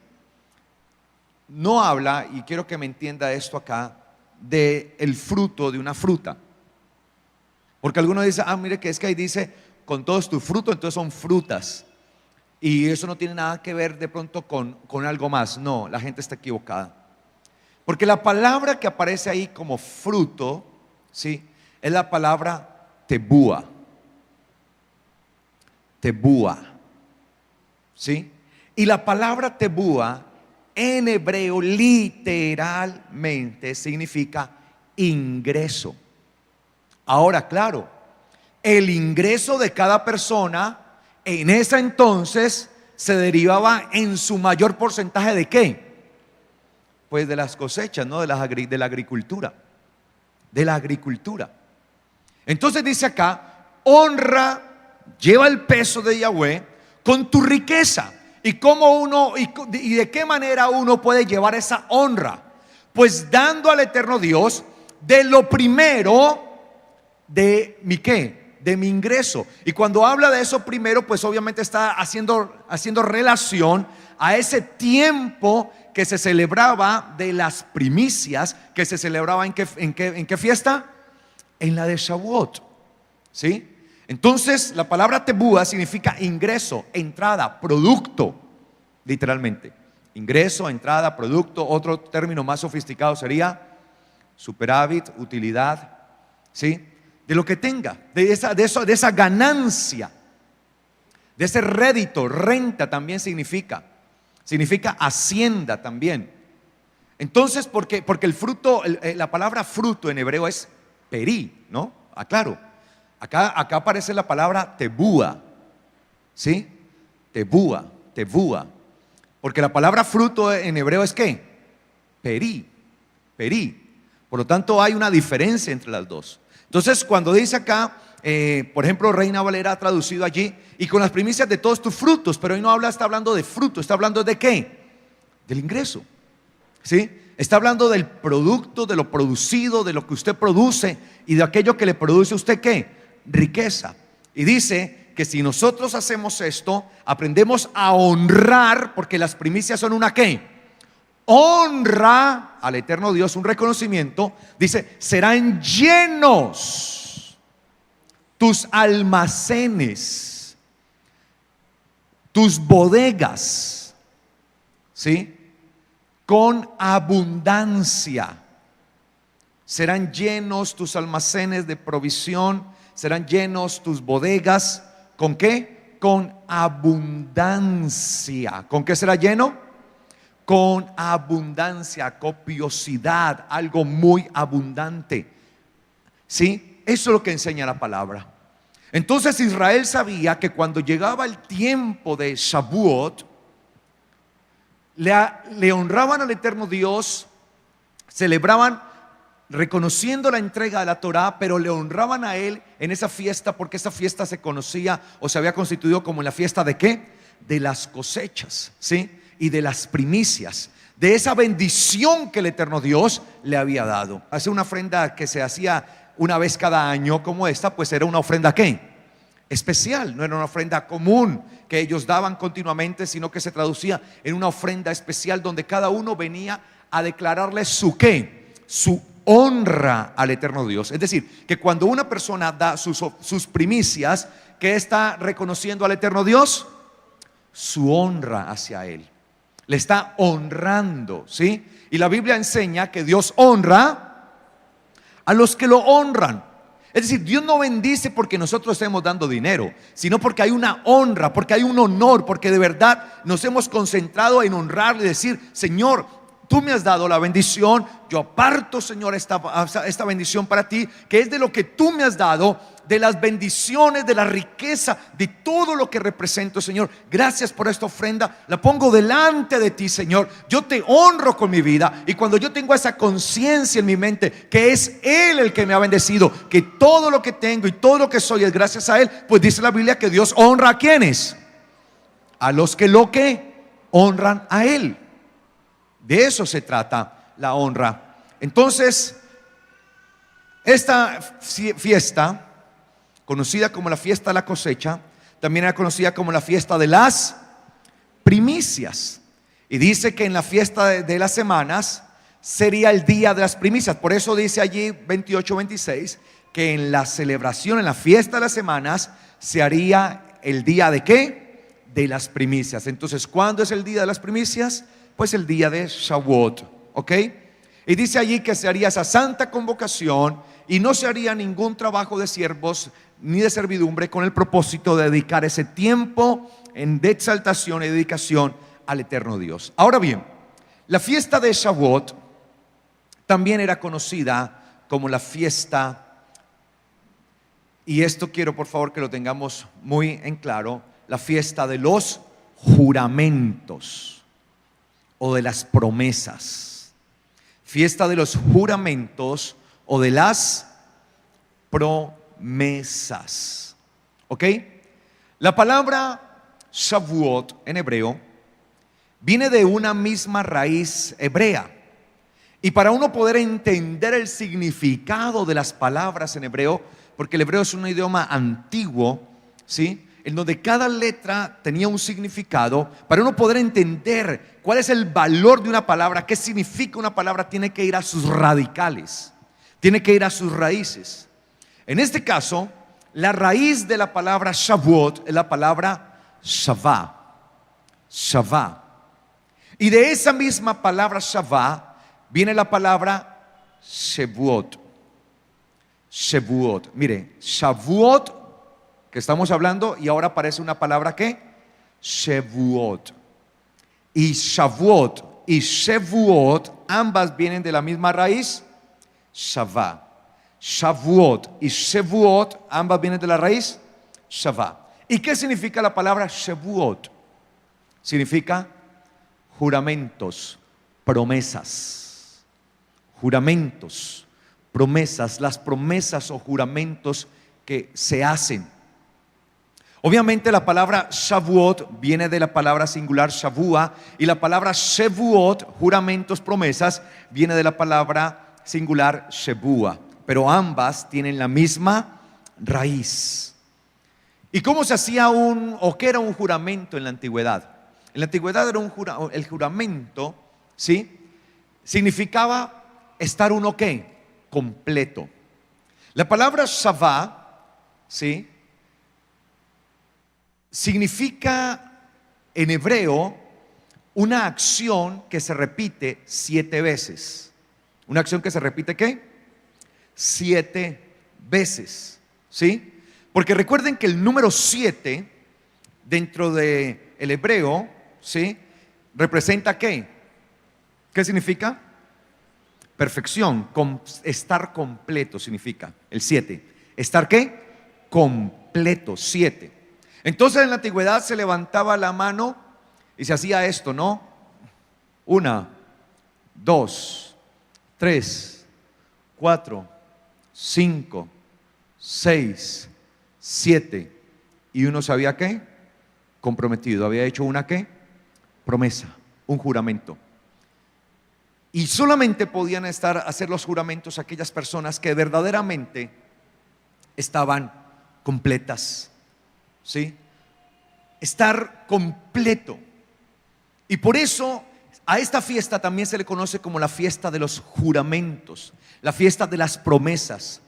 no habla, y quiero que me entienda esto acá, de el fruto de una fruta. Porque algunos dicen, mire que es que ahí dice con todos tus frutos, entonces son frutas. Y eso no tiene nada que ver de pronto con algo más. No, la gente está equivocada. Porque la palabra que aparece ahí como fruto, ¿sí? Es la palabra tebúa. Tebúa, ¿sí? Y la palabra tebúa en hebreo literalmente significa ingreso. Ahora, claro, el ingreso de cada persona en ese entonces se derivaba en su mayor porcentaje ¿de qué? Pues de las cosechas, ¿no? De la agricultura. De la agricultura. Entonces dice acá, honra, lleva el peso de Yahweh con tu riqueza. ¿Y cómo y de qué manera uno puede llevar esa honra? Pues dando al eterno Dios de lo primero de mi ¿qué? De mi ingreso. Y cuando habla de eso primero, pues obviamente está haciendo relación a ese tiempo que se celebraba de las primicias, que se celebraba ¿en qué fiesta? En la de Shavuot, ¿sí? Entonces la palabra tebúa significa ingreso, entrada, producto, literalmente. Ingreso, entrada, producto. Otro término más sofisticado sería superávit, utilidad, ¿sí? De lo que tenga, de esa ganancia, de ese rédito. Renta también significa hacienda también. Entonces, porque el fruto, la palabra fruto en hebreo es perí, ¿no? Aclaro. Acá aparece la palabra tebúa, ¿sí? Tebúa. Porque la palabra fruto en hebreo es ¿qué? Perí. Por lo tanto, hay una diferencia entre las dos. Entonces, cuando dice acá, por ejemplo, Reina Valera ha traducido allí, y con las primicias de todos tus frutos, pero hoy no está hablando de fruto, está hablando de ¿qué? Del ingreso, ¿sí? Está hablando del producto, de lo producido, de lo que usted produce y de aquello que le produce a usted ¿qué? Riqueza. Y dice que si nosotros hacemos esto, aprendemos a honrar, porque las primicias son una ¿qué? Honra al eterno Dios, un reconocimiento. Dice, serán llenos tus almacenes, tus bodegas, ¿sí? Con abundancia. Serán llenos tus almacenes de provisión, serán llenos tus bodegas. ¿Con qué? Con abundancia. ¿Con qué será lleno? Con abundancia, copiosidad, algo muy abundante. ¿Sí? Eso es lo que enseña la palabra. Entonces Israel sabía que cuando llegaba el tiempo de Shavuot, le honraban al eterno Dios, celebraban reconociendo la entrega de la Torá, pero le honraban a él en esa fiesta, porque esa fiesta se conocía o se había constituido como la fiesta de ¿qué? De las cosechas, ¿sí? Y de las primicias, de esa bendición que el eterno Dios le había dado. Hace una ofrenda que se hacía una vez cada año como esta, pues era una ofrenda ¿qué? Especial, no era una ofrenda común que ellos daban continuamente, sino que se traducía en una ofrenda especial donde cada uno venía a declararle su ¿qué? Su honra al eterno Dios. Es decir, que cuando una persona da sus primicias, ¿qué está reconociendo al eterno Dios? Su honra hacia Él. Le está honrando, ¿sí? Y la Biblia enseña que Dios honra a los que lo honran. Es decir, Dios no bendice porque nosotros estemos dando dinero, sino porque hay una honra, porque hay un honor, porque de verdad nos hemos concentrado en honrarle y decir: Señor, tú me has dado la bendición, yo aparto, Señor, esta bendición para ti, que es de lo que tú me has dado, de las bendiciones, de la riqueza, de todo lo que represento, Señor. Gracias por esta ofrenda, la pongo delante de ti, Señor. Yo te honro con mi vida, y cuando yo tengo esa conciencia en mi mente que es Él el que me ha bendecido, que todo lo que tengo y todo lo que soy es gracias a Él, pues dice la Biblia que Dios honra a ¿quiénes? A los que honran a Él. De eso se trata la honra. Entonces, esta fiesta, conocida como la fiesta de la cosecha, también era conocida como la fiesta de las primicias. Y dice que en la fiesta de las semanas sería el día de las primicias. Por eso dice allí 28-26 que en la celebración, en la fiesta de las semanas, se haría el día de ¿qué? De las primicias. Entonces, ¿cuándo es el día de las primicias? Pues el día de Shavuot, ¿ok? Y dice allí que se haría esa santa convocación y no se haría ningún trabajo de siervos ni de servidumbre, con el propósito de dedicar ese tiempo de exaltación y dedicación al eterno Dios. Ahora bien, la fiesta de Shavuot también era conocida como la fiesta, y esto quiero por favor que lo tengamos muy en claro, la fiesta de los juramentos o de las promesas. Fiesta de los juramentos o de las promesas. ¿Ok? La palabra Shavuot en hebreo viene de una misma raíz hebrea. Y para uno poder entender el significado de las palabras en hebreo, porque el hebreo es un idioma antiguo, ¿sí?, en donde cada letra tenía un significado, para uno poder entender cuál es el valor de una palabra, qué significa una palabra, tiene que ir a sus radicales, tiene que ir a sus raíces. En este caso, la raíz de la palabra Shavuot es la palabra Shavá. Shavá. Y de esa misma palabra Shavá viene la palabra Shevuot. Shevuot. Mire, Shavuot, que estamos hablando, y ahora aparece una palabra ¿qué? Shevuot. Y Shavuot y Shevuot, ambas vienen de la misma raíz, Shavá. Shavuot y Shevuot, ambas vienen de la raíz, Shavá. ¿Y qué significa la palabra Shevuot? Significa juramentos, promesas. Juramentos, promesas, las promesas o juramentos que se hacen. Obviamente la palabra Shavuot viene de la palabra singular Shavua, y la palabra Shevuot, juramentos, promesas, viene de la palabra singular Shebua, pero ambas tienen la misma raíz. ¿Y cómo se hacía o qué era un juramento en la antigüedad? En la antigüedad era el juramento, ¿sí?, significaba estar uno ¿qué? Completo. La palabra Shavá, ¿sí?, significa en hebreo una acción que se repite 7 veces. Una acción que se repite ¿qué? 7 veces, ¿sí? Porque recuerden que el número 7 dentro del hebreo, ¿sí?, representa ¿qué? ¿Qué significa? Perfección, estar completo significa el 7. ¿Estar qué? Completo, 7. Entonces en la antigüedad se levantaba la mano y se hacía esto, ¿no? 1, 2, 3, 4, 5, 6, 7. Y uno se había ¿qué? Comprometido, había hecho una ¿qué? Promesa, un juramento. Y solamente podían hacer los juramentos aquellas personas que verdaderamente estaban completas. ¿Sí? Estar completo. Y por eso a esta fiesta también se le conoce como la fiesta de los juramentos, la fiesta de las promesas.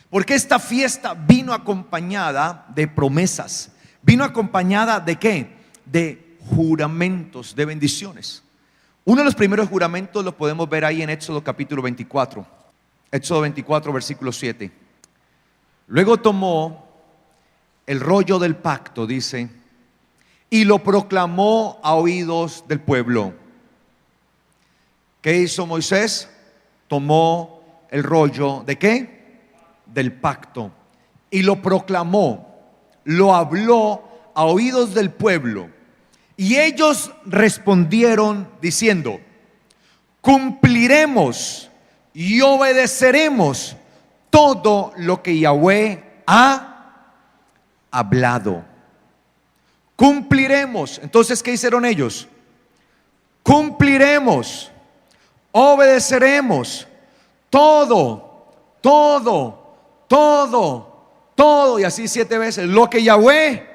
Porque esta fiesta vino acompañada de promesas. Vino acompañada ¿de qué? De juramentos, de bendiciones. Uno de los primeros juramentos lo podemos ver ahí en Éxodo capítulo 24. Éxodo 24, versículo 7. Luego tomó el rollo del pacto, dice, y lo proclamó a oídos del pueblo. ¿Qué hizo Moisés? Tomó el rollo ¿de qué? Del pacto, y lo proclamó, lo habló a oídos del pueblo. Y ellos respondieron diciendo: cumpliremos y obedeceremos todo lo que Yahweh ha hablado. Cumpliremos. Entonces, ¿qué hicieron ellos? Cumpliremos, obedeceremos todo, y así 7 veces, lo que Yahweh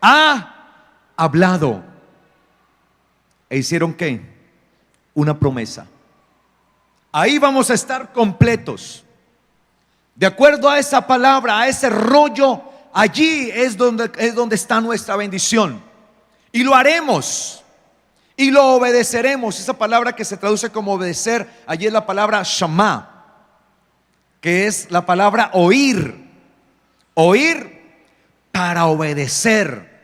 ha hablado. ¿E hicieron qué? Una promesa. Ahí vamos a estar completos. De acuerdo a esa palabra, a ese rollo, allí es donde está nuestra bendición. Y lo haremos. Y lo obedeceremos. Esa palabra que se traduce como obedecer, allí es la palabra shama, que es la palabra oír. Oír para obedecer.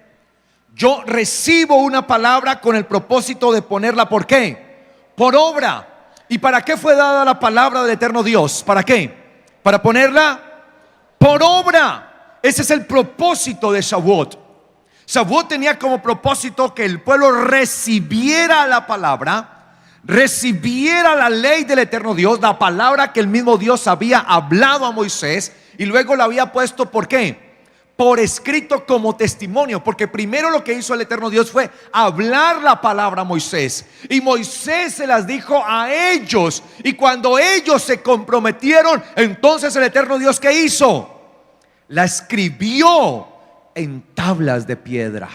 Yo recibo una palabra con el propósito de ponerla, ¿por qué? Por obra. ¿Y para qué fue dada la palabra del eterno Dios? ¿Para qué? Para ponerla por obra. Ese es el propósito de Shavuot. Shavuot tenía como propósito que el pueblo recibiera la palabra, recibiera la ley del eterno Dios, la palabra que el mismo Dios había hablado a Moisés, y luego la había puesto, ¿por qué? Por escrito como testimonio. Porque primero lo que hizo el eterno Dios fue hablar la palabra a Moisés, y Moisés se las dijo a ellos, y cuando ellos se comprometieron, entonces el eterno Dios, ¿qué hizo? La escribió en tablas de piedra.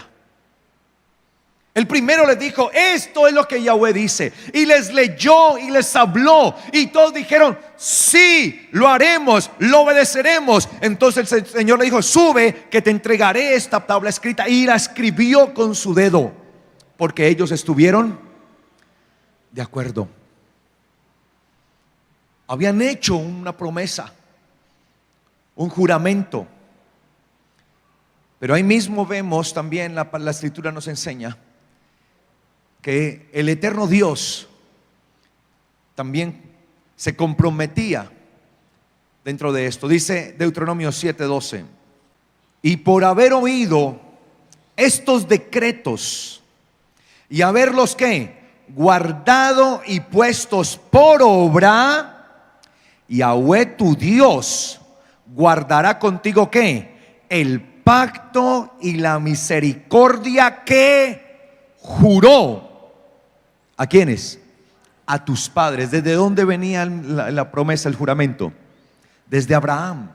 El primero les dijo: esto es lo que Yahweh dice, y les leyó y les habló, y todos dijeron: sí, lo haremos, lo obedeceremos. Entonces el Señor le dijo: sube, que te entregaré esta tabla escrita. Y la escribió con su dedo, porque ellos estuvieron de acuerdo. Habían hecho una promesa, un juramento. Pero ahí mismo vemos también, la escritura nos enseña que el eterno Dios también se comprometía dentro de esto. Dice Deuteronomio 7:12: y por haber oído estos decretos y haberlos ¿qué? Guardado y puestos por obra, Yahweh tu Dios guardará contigo ¿qué? El pacto y la misericordia que juró. ¿A quiénes? A tus padres. ¿Desde dónde venía la promesa, el juramento? Desde Abraham,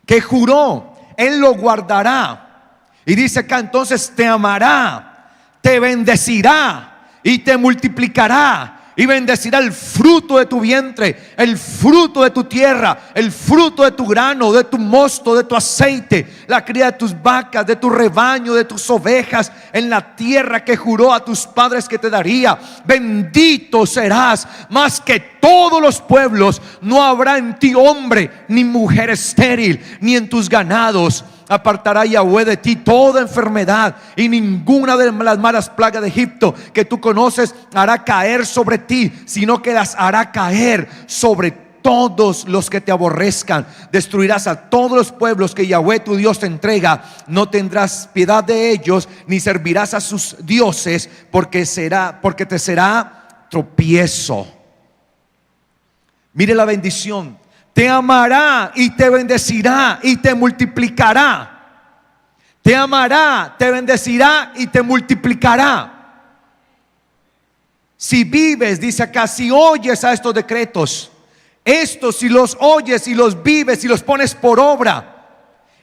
que juró. Él lo guardará. Y dice acá entonces: te amará, te bendecirá y te multiplicará, y bendecirá el fruto de tu vientre, el fruto de tu tierra, el fruto de tu grano, de tu mosto, de tu aceite, la cría de tus vacas, de tu rebaño, de tus ovejas, en la tierra que juró a tus padres que te daría. Bendito serás más que todos los pueblos. No habrá en ti hombre ni mujer estéril, ni en tus ganados. Apartará Yahweh de ti toda enfermedad, y ninguna de las malas plagas de Egipto que tú conoces hará caer sobre ti, sino que las hará caer sobre todos los que te aborrezcan. Destruirás a todos los pueblos que Yahweh tu Dios te entrega. No tendrás piedad de ellos, ni servirás a sus dioses, porque te será tropiezo. Mire la bendición. Te amará y te bendecirá y te multiplicará. Te amará, te bendecirá y te multiplicará. Si vives, dice acá, si oyes a estos decretos, estos si los oyes y los vives y los pones por obra,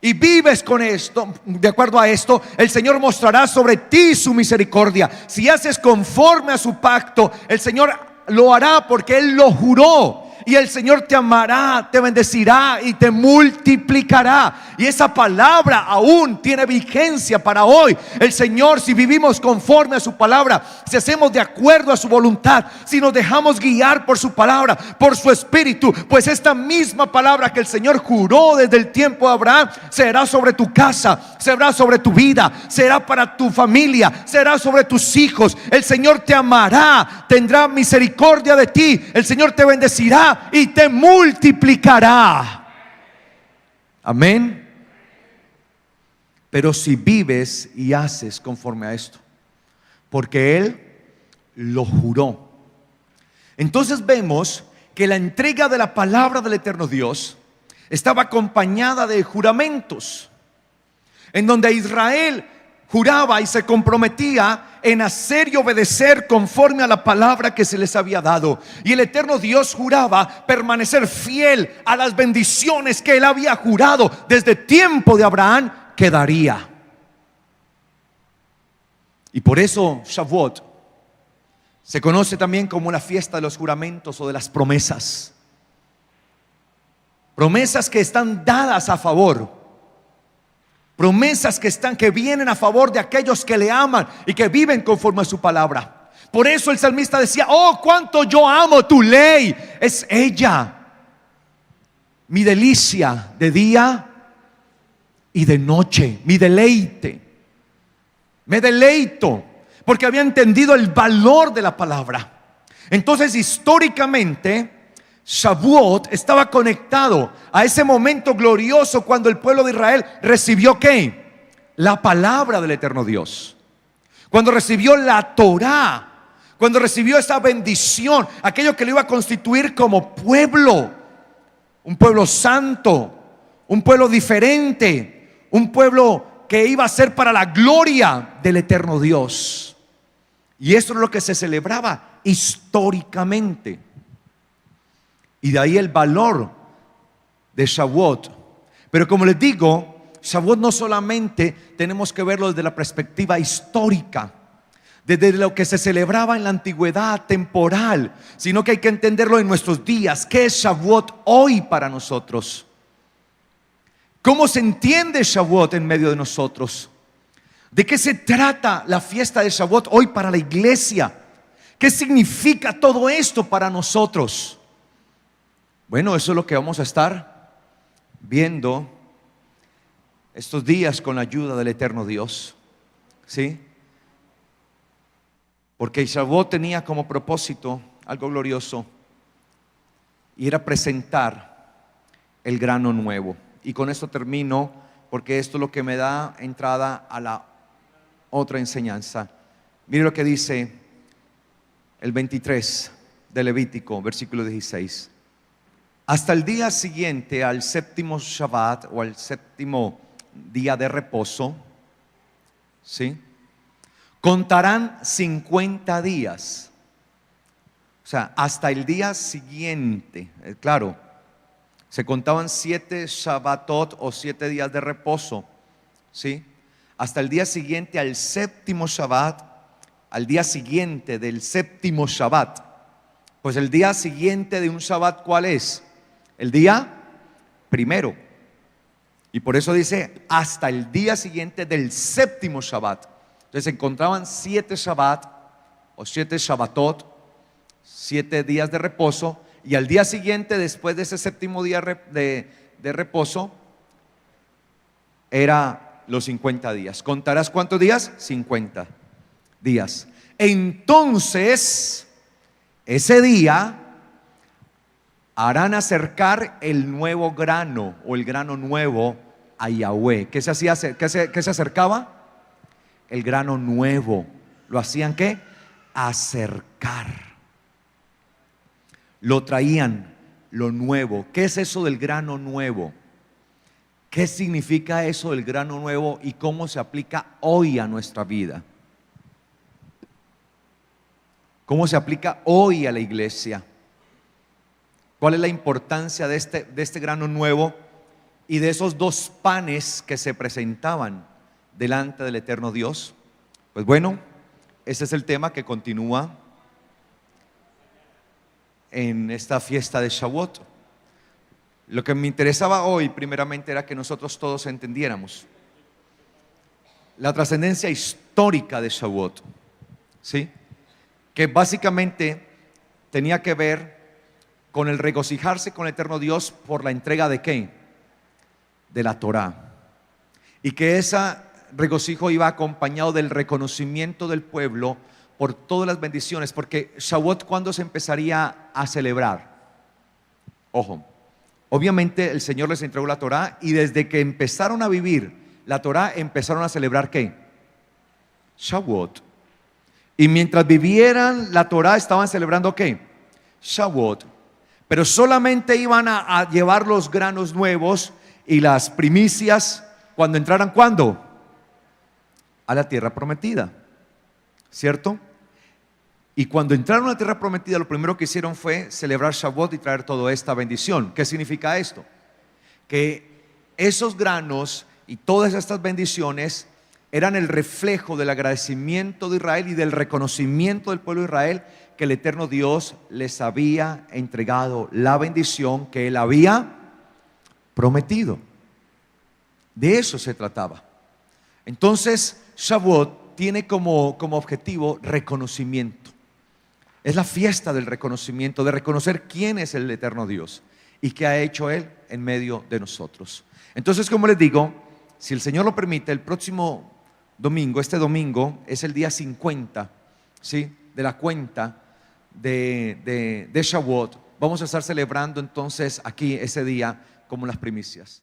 y vives con esto, de acuerdo a esto, el Señor mostrará sobre ti su misericordia. Si haces conforme a su pacto, el Señor lo hará porque Él lo juró. Y el Señor te amará, te bendecirá y te multiplicará. Y esa palabra aún tiene vigencia para hoy. El Señor, si vivimos conforme a su palabra, si hacemos de acuerdo a su voluntad, si nos dejamos guiar por su palabra, por su espíritu, pues esta misma palabra que el Señor juró desde el tiempo de Abraham será sobre tu casa, será sobre tu vida, será para tu familia, será sobre tus hijos. El Señor te amará, tendrá misericordia de ti, el Señor te bendecirá y te multiplicará. Amén. Pero si vives y haces conforme a esto, porque Él lo juró. Entonces vemos que la entrega de la palabra del eterno Dios estaba acompañada de juramentos, en donde Israel juraba y se comprometía en hacer y obedecer conforme a la palabra que se les había dado. Y el eterno Dios juraba permanecer fiel a las bendiciones que Él había jurado desde tiempo de Abraham que daría. Y por eso Shavuot se conoce también como la fiesta de los juramentos o de las promesas. Promesas que están dadas a favor. Promesas que vienen a favor de aquellos que le aman y que viven conforme a su palabra. Por eso el salmista decía: oh, cuánto yo amo tu ley. Es ella mi delicia de día y de noche, mi deleite. Me deleito porque había entendido el valor de la palabra. Entonces, históricamente, Shavuot estaba conectado a ese momento glorioso cuando el pueblo de Israel recibió ¿qué? La palabra del eterno Dios. Cuando recibió la Torá, cuando recibió esa bendición, aquello que lo iba a constituir como pueblo, un pueblo santo, un pueblo diferente, un pueblo que iba a ser para la gloria del eterno Dios. Y esto es lo que se celebraba históricamente. Y de ahí el valor de Shavuot. Pero como les digo, Shavuot no solamente tenemos que verlo desde la perspectiva histórica, desde lo que se celebraba en la antigüedad temporal, sino que hay que entenderlo en nuestros días. ¿Qué es Shavuot hoy para nosotros? ¿Cómo se entiende Shavuot en medio de nosotros? ¿De qué se trata la fiesta de Shavuot hoy para la iglesia? ¿Qué significa todo esto para nosotros? Bueno, eso es lo que vamos a estar viendo estos días con la ayuda del eterno Dios, ¿sí? Porque Shavuot tenía como propósito algo glorioso, y era presentar el grano nuevo. Y con esto termino, porque esto es lo que me da entrada a la otra enseñanza. Mire lo que dice el 23 de Levítico, versículo 16. Hasta el día siguiente al séptimo Shabbat, o al séptimo día de reposo, ¿sí?, contarán 50 días. O sea, hasta el día siguiente, claro, se contaban 7 Shabbatot o 7 días de reposo, ¿sí? Hasta el día siguiente al séptimo Shabbat, al día siguiente del séptimo Shabbat. Pues el día siguiente de un Shabbat, ¿cuál es? El día primero. Y por eso dice hasta el día siguiente del séptimo Shabbat. Entonces se encontraban 7 Shabbat o 7 Shabbatot, 7 días de reposo. Y al día siguiente, después de ese séptimo día de reposo, era los 50 días. ¿Contarás cuántos días? 50 días. Entonces, ese día harán acercar el nuevo grano, o el grano nuevo, a Yahweh. ¿Qué se hacía? ¿Qué se acercaba? El grano nuevo. ¿Lo hacían qué? Acercar. Lo traían, lo nuevo. ¿Qué es eso del grano nuevo? ¿Qué significa eso del grano nuevo y cómo se aplica hoy a nuestra vida? ¿Cómo se aplica hoy a la iglesia? ¿Cuál es la importancia de este grano nuevo y de esos dos panes que se presentaban delante del eterno Dios. Pues bueno, ese es el tema que continúa en esta fiesta de Shavuot. Lo que me interesaba hoy primeramente era que nosotros todos entendiéramos la trascendencia histórica de Shavuot, ¿sí? Que básicamente tenía que ver con el regocijarse con el eterno Dios por la entrega de ¿qué? De la Torá. Y que ese regocijo iba acompañado del reconocimiento del pueblo por todas las bendiciones. Porque Shavuot, ¿cuándo se empezaría a celebrar? Ojo, obviamente el Señor les entregó la Torá, y desde que empezaron a vivir la Torá empezaron a celebrar ¿qué? Shavuot. Y mientras vivieran la Torá estaban celebrando ¿qué? Shavuot. Pero solamente iban a llevar los granos nuevos y las primicias cuando entraran, ¿cuándo? A la tierra prometida, ¿cierto? Y cuando entraron a la tierra prometida, lo primero que hicieron fue celebrar Shavuot y traer toda esta bendición. ¿Qué significa esto? Que esos granos y todas estas bendiciones eran el reflejo del agradecimiento de Israel y del reconocimiento del pueblo de Israel que el eterno Dios les había entregado la bendición que Él había prometido. De eso se trataba. Entonces, Shavuot tiene como objetivo reconocimiento. Es la fiesta del reconocimiento, de reconocer quién es el eterno Dios y qué ha hecho Él en medio de nosotros. Entonces, como les digo, si el Señor lo permite, el próximo domingo, este domingo, es el día 50, ¿sí? De la cuenta de Shavuot. Vamos a estar celebrando entonces aquí ese día como las primicias.